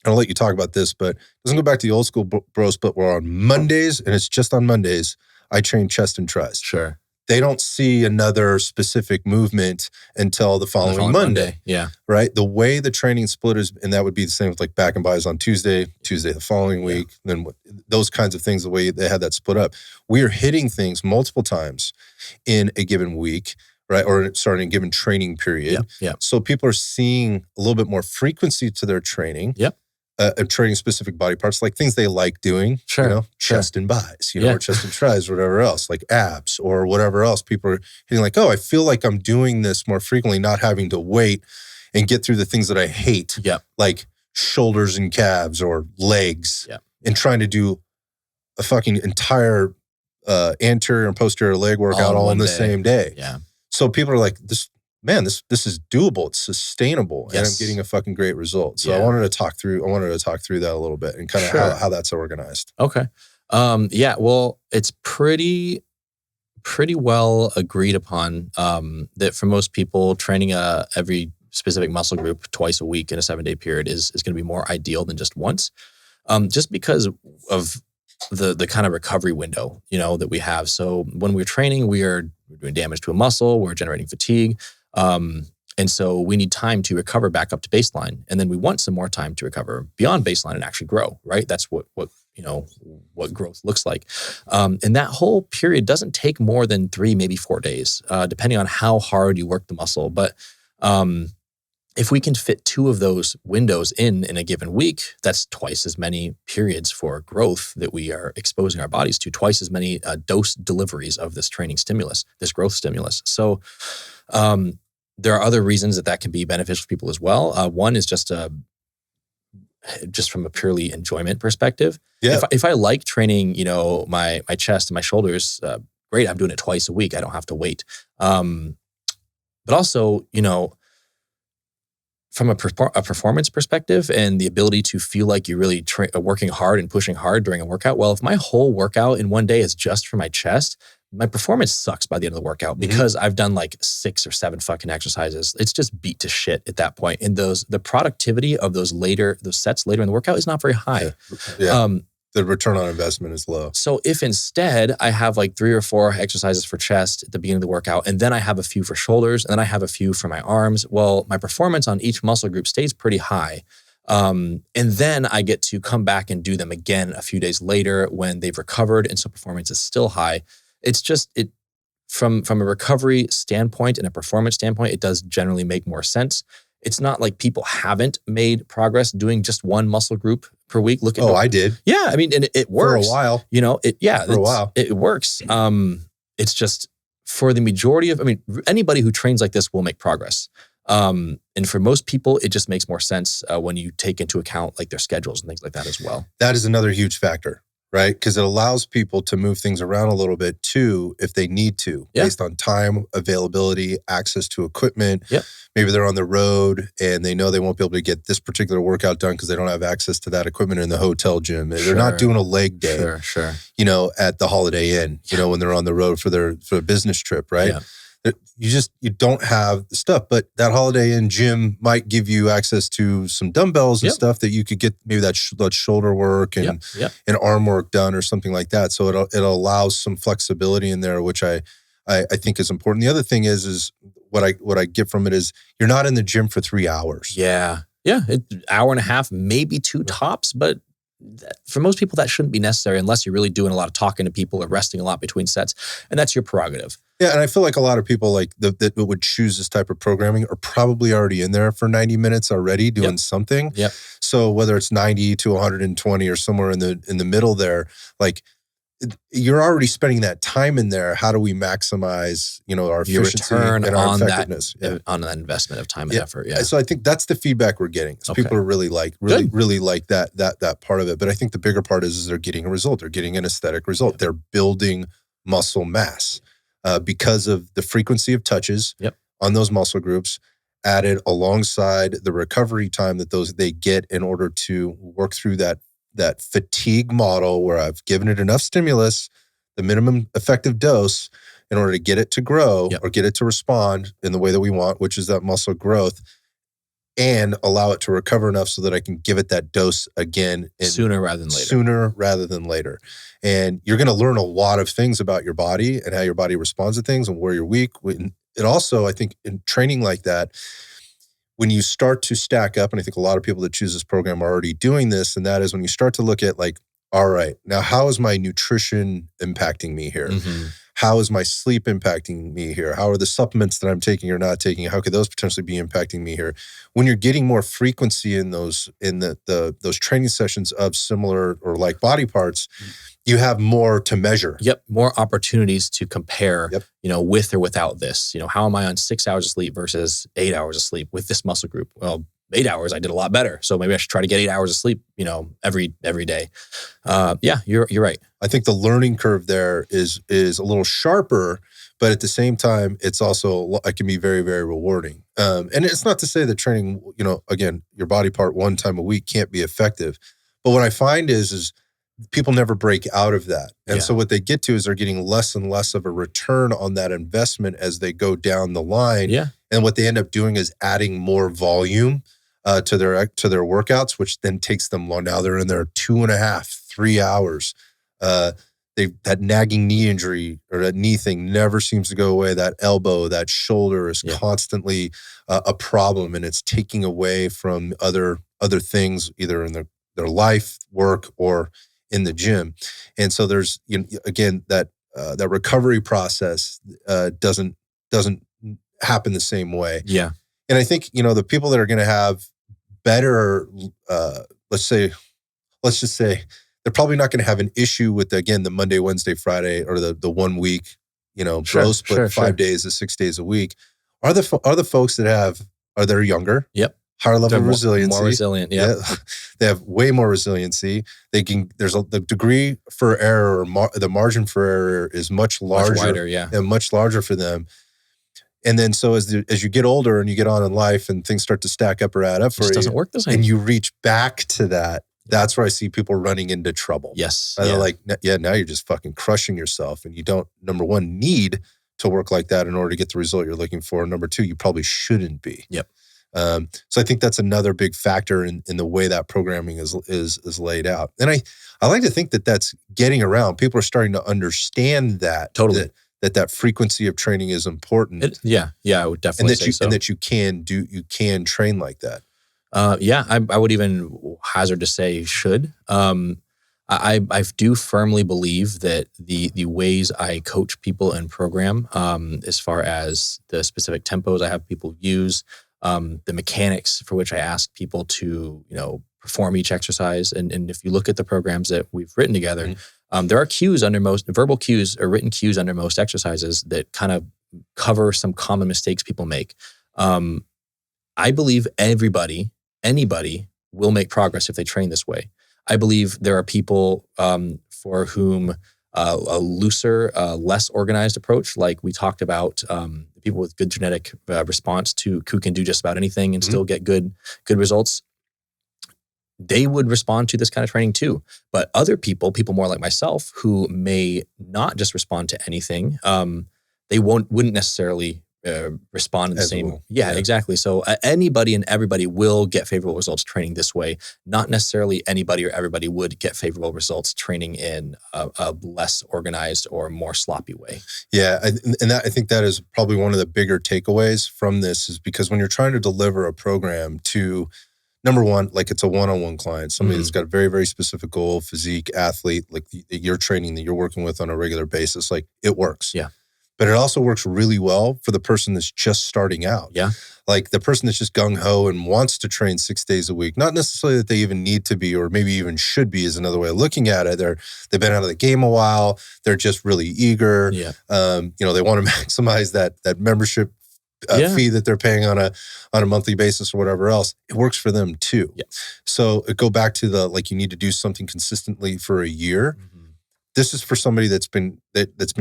I'll let you talk about this, but it doesn't go back to the old school bro split where on Mondays, and it's just on Mondays, I train chest and tris. Sure. They don't see another specific movement until the following Monday. Yeah. Right? The way the training split is, and that would be the same with like back and buys on Tuesday the following week, then those kinds of things, the way they had that split up. We are hitting things multiple times in a given week, right? Or sorry, in a given training period. Yeah. So people are seeing a little bit more frequency to their training. Yep. Training specific body parts, like things they like doing, Sure. Chest and buys, or chest and tris, or whatever else, like abs or whatever else. People are hitting like, oh, I feel like I'm doing this more frequently, not having to wait and get through the things that I hate, like shoulders and calves or legs, and trying to do a fucking entire anterior and posterior leg workout all in the same day. Yeah. So people are like, this is doable. It's sustainable, and I'm getting a fucking great result. So I wanted to talk through that a little bit and kind of how that's organized. Okay. Well, it's pretty well agreed upon that for most people, training every specific muscle group twice a week in a 7-day period is going to be more ideal than just once, just because of the kind of recovery window that we have. So when we're training, we're doing damage to a muscle, we're generating fatigue. And so we need time to recover back up to baseline. And then we want some more time to recover beyond baseline and actually grow, right? That's what growth looks like. And that whole period doesn't take more than 3, maybe 4 days, depending on how hard you work the muscle. But if we can fit 2 of those windows in a given week, that's twice as many periods for growth that we are exposing our bodies to, twice as many dose deliveries of this training stimulus, this growth stimulus. So there are other reasons that can be beneficial for people as well. One is just from a purely enjoyment perspective. Yeah. If I like training, my chest and my shoulders, great, I'm doing it twice a week. I don't have to wait. But also, from a performance perspective and the ability to feel like you're really working hard and pushing hard during a workout. Well, if my whole workout in one day is just for my chest, my performance sucks by the end of the workout because I've done like 6 or 7 fucking exercises. It's just beat to shit at that point. And the productivity of those sets later in the workout is not very high. Yeah. The return on investment is low. So if instead I have like 3 or 4 exercises for chest at the beginning of the workout, and then I have a few for shoulders, and then I have a few for my arms, well, my performance on each muscle group stays pretty high. And then I get to come back and do them again a few days later when they've recovered, and so performance is still high. It's just, from a recovery standpoint and a performance standpoint, it does generally make more sense. It's not like people haven't made progress doing just one muscle group per week. I did. Yeah, I mean, and it works. For a while. For a while. It works. It's just for the majority of, anybody who trains like this will make progress. And for most people, it just makes more sense when you take into account like their schedules and things like that as well. That is another huge factor, right? Because it allows people to move things around a little bit too, if they need to, based on time, availability, access to equipment. Yep. Maybe they're on the road and they know they won't be able to get this particular workout done because they don't have access to that equipment in the hotel gym. They're not doing a leg day, at the Holiday Inn, when they're on the road for their business trip, right? Yeah. You don't have the stuff, but that Holiday Inn gym might give you access to some dumbbells and stuff that you could get maybe that shoulder work and arm work done or something like that. So it allows some flexibility in there, which I think is important. The other thing is what I get from it is you're not in the gym for 3 hours. Yeah. Yeah. Hour and a half, maybe 2 tops, but for most people that shouldn't be necessary unless you're really doing a lot of talking to people or resting a lot between sets. And that's your prerogative. Yeah, and I feel like a lot of people that would choose this type of programming are probably already in there for 90 minutes already doing something. Yep. So whether it's 90 to 120 or somewhere in the middle there, like you're already spending that time in there. How do we maximize, our Your efficiency return and our on effectiveness? on that investment of time and effort. Yeah. So I think that's the feedback we're getting. So people are really like that part of it. But I think the bigger part is they're getting a result. They're getting an aesthetic result. They're building muscle mass because of the frequency of touches on those muscle groups, added alongside the recovery time that they get in order to work through that fatigue model where I've given it enough stimulus, the minimum effective dose, in order to get it to grow or get it to respond in the way that we want, which is that muscle growth, and allow it to recover enough so that I can give it that dose again sooner rather than later. And you're going to learn a lot of things about your body and how your body responds to things and where you're weak. It also, I think, in training like that, when you start to stack up, and I think a lot of people that choose this program are already doing this, and that is when you start to look at like, all right, now how is my nutrition impacting me here? Mm-hmm. How is my sleep impacting me here? How are the supplements that I'm taking or not taking? How could those potentially be impacting me here? When you're getting more frequency in those training sessions of similar or like body parts, you have more to measure. Yep. More opportunities to compare, with or without this. How am I on 6 hours of sleep versus 8 hours of sleep with this muscle group? Well, 8 hours, I did a lot better. So maybe I should try to get 8 hours of sleep, every day. You're right. I think the learning curve there is a little sharper, but at the same time, it can be very, very rewarding. And it's not to say that training, again, your body part one time a week can't be effective. But what I find is people never break out of that. And so what they get to is they're getting less and less of a return on that investment as they go down the line. Yeah. And what they end up doing is adding more volume to their workouts, which then takes them long. Now they're in there 2.5, 3 hours. That nagging knee injury or that knee thing never seems to go away. That elbow, that shoulder is constantly a problem, and it's taking away from other things, either in their life, work, or in the gym. And so there's again that recovery process doesn't happen the same way. Yeah. And I think the people that are going to have better, let's just say they're probably not going to have an issue with the Monday, Wednesday, Friday, or the 1 week, bro split 5 days to 6 days a week. Are the folks that they're younger? Yep. Higher level of resiliency. More resilient. Yeah. They have way more resiliency. The degree for error, the margin for error is much larger. Much wider, and much larger for them. And then so as you get older and you get on in life and things start to stack up or add up for you. It doesn't work the same. And you reach back to that. That's where I see people running into trouble. Yes. They're like, now you're just fucking crushing yourself. And you don't, number one, need to work like that in order to get the result you're looking for. And number two, you probably shouldn't be. Yep. So I think that's another big factor in the way that programming is laid out. And I like to think that that's getting around. People are starting to understand that. Totally. That frequency of training is important. I would definitely say so. And that you can train like that. I would even hazard to say should. I do firmly believe that the ways I coach people and program, as far as the specific tempos I have people use, the mechanics for which I ask people to, perform each exercise. And if you look at the programs that we've written together, there are cues under most verbal cues or written cues under most exercises that kind of cover some common mistakes people make. I believe anybody will make progress if they train this way. I believe there are people for whom a looser, less organized approach, like we talked about, people with good genetic response who can do just about anything and still get good results, they would respond to this kind of training too. But other people more like myself, who may not just respond to anything, they wouldn't necessarily respond in the same. Yeah, exactly. So anybody and everybody will get favorable results training this way. Not necessarily anybody or everybody would get favorable results training in a less organized or more sloppy way. Yeah, I think that is probably one of the bigger takeaways from this, is because when you're trying to deliver a program to, number one, like it's a one-on-one client, somebody that's got a very, very specific goal, physique, athlete, like that you're training, that you're working with on a regular basis, like it works. Yeah. but it also works really well for the person that's just starting out. Yeah. Like the person that's just gung-ho and wants to train 6 days a week, not necessarily that they even need to be, or maybe even should be is another way of looking at it. They've been out of the game a while. They're just really eager. Yeah. They want to maximize that membership fee that they're paying on a monthly basis or whatever else. It works for them too. Yeah. So go back to you need to do something consistently for a year. Mm-hmm. This is for somebody that's been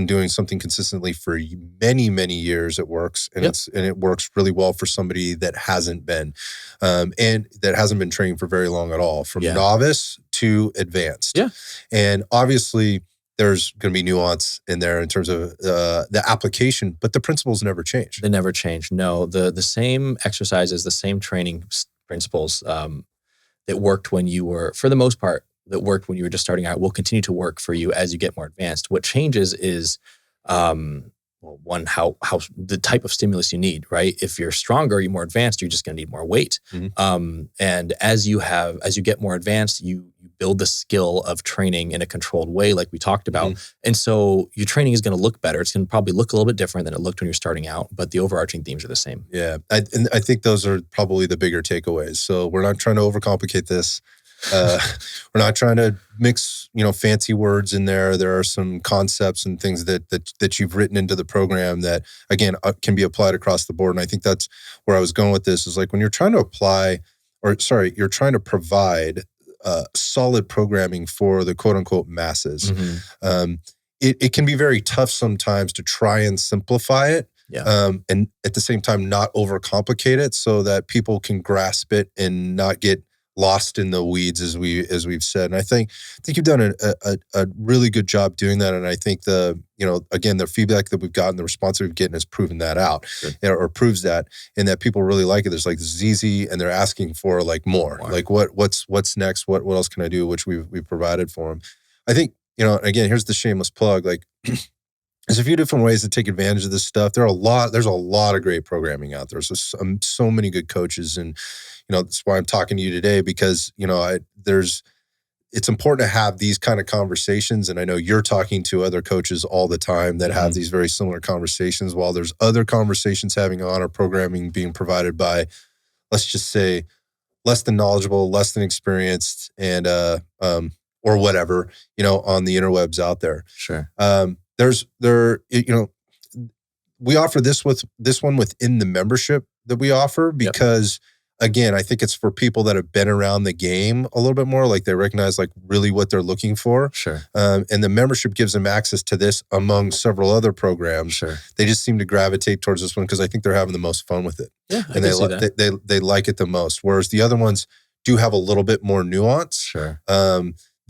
doing something consistently for many, many years. It works, and it works really well for somebody that hasn't been, and that hasn't been training for very long at all, from novice to advanced. Yeah, and obviously there's going to be nuance in there in terms of the application, but the principles never change. They never change. No, the same exercises, the same training principles that worked when you were, for the most part, that worked when you were just starting out will continue to work for you as you get more advanced. What changes is, one, how the type of stimulus you need, right? If you're stronger, you're more advanced, you're just going to need more weight. Mm-hmm. And as you get more advanced, you build the skill of training in a controlled way, like we talked about. Mm-hmm. And so your training is going to look better. It's going to probably look a little bit different than it looked when you're starting out, but the overarching themes are the same. Yeah. I think those are probably the bigger takeaways. So we're not trying to overcomplicate this. We're not trying to mix, fancy words in there. There are some concepts and things that you've written into the program that, again, can be applied across the board. And I think that's where I was going with this, is like when you're trying to provide solid programming for the quote unquote masses. Mm-hmm. It can be very tough sometimes to try and simplify it. Yeah. And at the same time, not overcomplicate it so that people can grasp it and not get lost in the weeds, as we've said. And I think you've done a really good job doing that. And I think again, the feedback that we've gotten, the response that we've gotten has proven that out. Good. Or proves that, and that people really like it. There's this is easy, and they're asking for more. Like what's next? What else can I do? Which we've provided for them. I think, again, here's the shameless plug. There's a few different ways to take advantage of this stuff. There's a lot of great programming out there. So many good coaches, and that's why I'm talking to you today, because it's important to have these kind of conversations. And I know you're talking to other coaches all the time that have these very similar conversations, while there's other conversations having on or programming being provided by, let's just say, less than knowledgeable, less than experienced, and or whatever, on the interwebs out there. Sure. We offer this one within the membership that we offer, because again, I think it's for people that have been around the game a little bit more, like they recognize really what they're looking for. Sure. And the membership gives them access to this among several other programs. Sure. They just seem to gravitate towards this one because I think they're having the most fun with it. Yeah, and they like it the most. Whereas the other ones do have a little bit more nuance. Sure.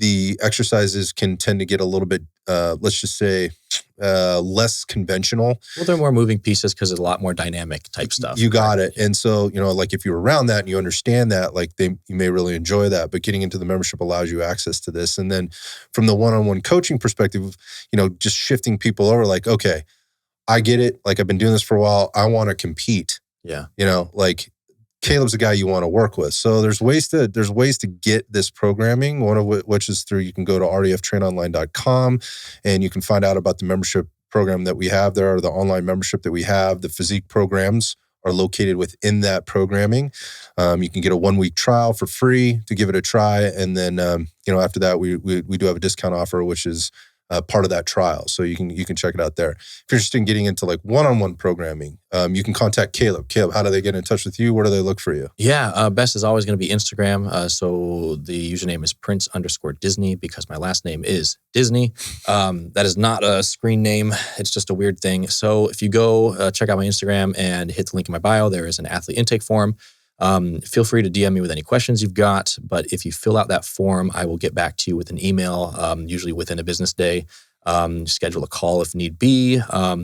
The exercises can tend to get a little bit, let's just say, less conventional. Well, they're more moving pieces because it's a lot more dynamic type stuff. You got it. And so, if you're around that and you understand that, you may really enjoy that. But getting into the membership allows you access to this. And then from the one-on-one coaching perspective, just shifting people over, okay, I get it. I've been doing this for a while. I want to compete. Yeah. Caleb's the guy you want to work with. So there's ways to get this programming, one of which is through, you can go to rdftrainonline.com and you can find out about the membership program that we have there, or the online membership that we have. The Physique programs are located within that programming. You can get a 1-week trial for free to give it a try. And then, after that, we do have a discount offer, which is part of that trial. So you can check it out there. If you're interested in getting into one-on-one programming, you can contact Caleb. Caleb, how do they get in touch with you? Where do they look for you? Yeah, best is always going to be Instagram. So the username is Prince_Disney, because my last name is Disney. That is not a screen name. It's just a weird thing. So if you go check out my Instagram and hit the link in my bio, there is an athlete intake form. Feel free to DM me with any questions you've got, but if you fill out that form, I will get back to you with an email, usually within a business day. Schedule a call if need be,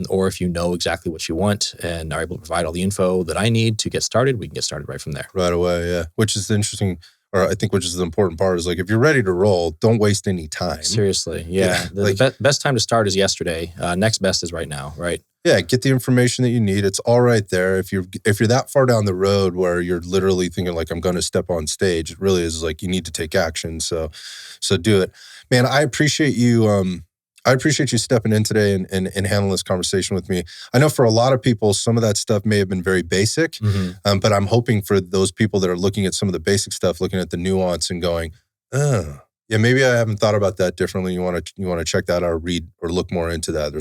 or if you know exactly what you want and are able to provide all the info that I need to get started, we can get started right from there. Right away, yeah. Which is interesting, or I think which is the important part, is if you're ready to roll, don't waste any time. Seriously, yeah. The best time to start is yesterday. Next best is right now, right? Yeah, get the information that you need. It's all right there. If you're that far down the road where you're literally thinking I'm going to step on stage, it really is you need to take action. So do it, man. I appreciate you. I appreciate you stepping in today and handling this conversation with me. I know for a lot of people, some of that stuff may have been very basic, but I'm hoping for those people that are looking at some of the basic stuff, looking at the nuance and going, oh, yeah, maybe I haven't thought about that differently. You want to check that out or read or look more into that.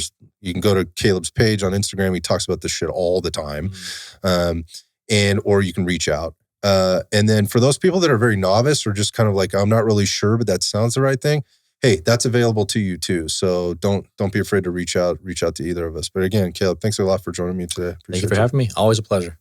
You can go to Caleb's page on Instagram. He talks about this shit all the time. Or you can reach out. And then for those people that are very novice or just kind of like, I'm not really sure, but that sounds the right thing. Hey, that's available to you too. So don't be afraid to reach out to either of us. But again, Caleb, thanks a lot for joining me today. Thank you for having me. Always a pleasure.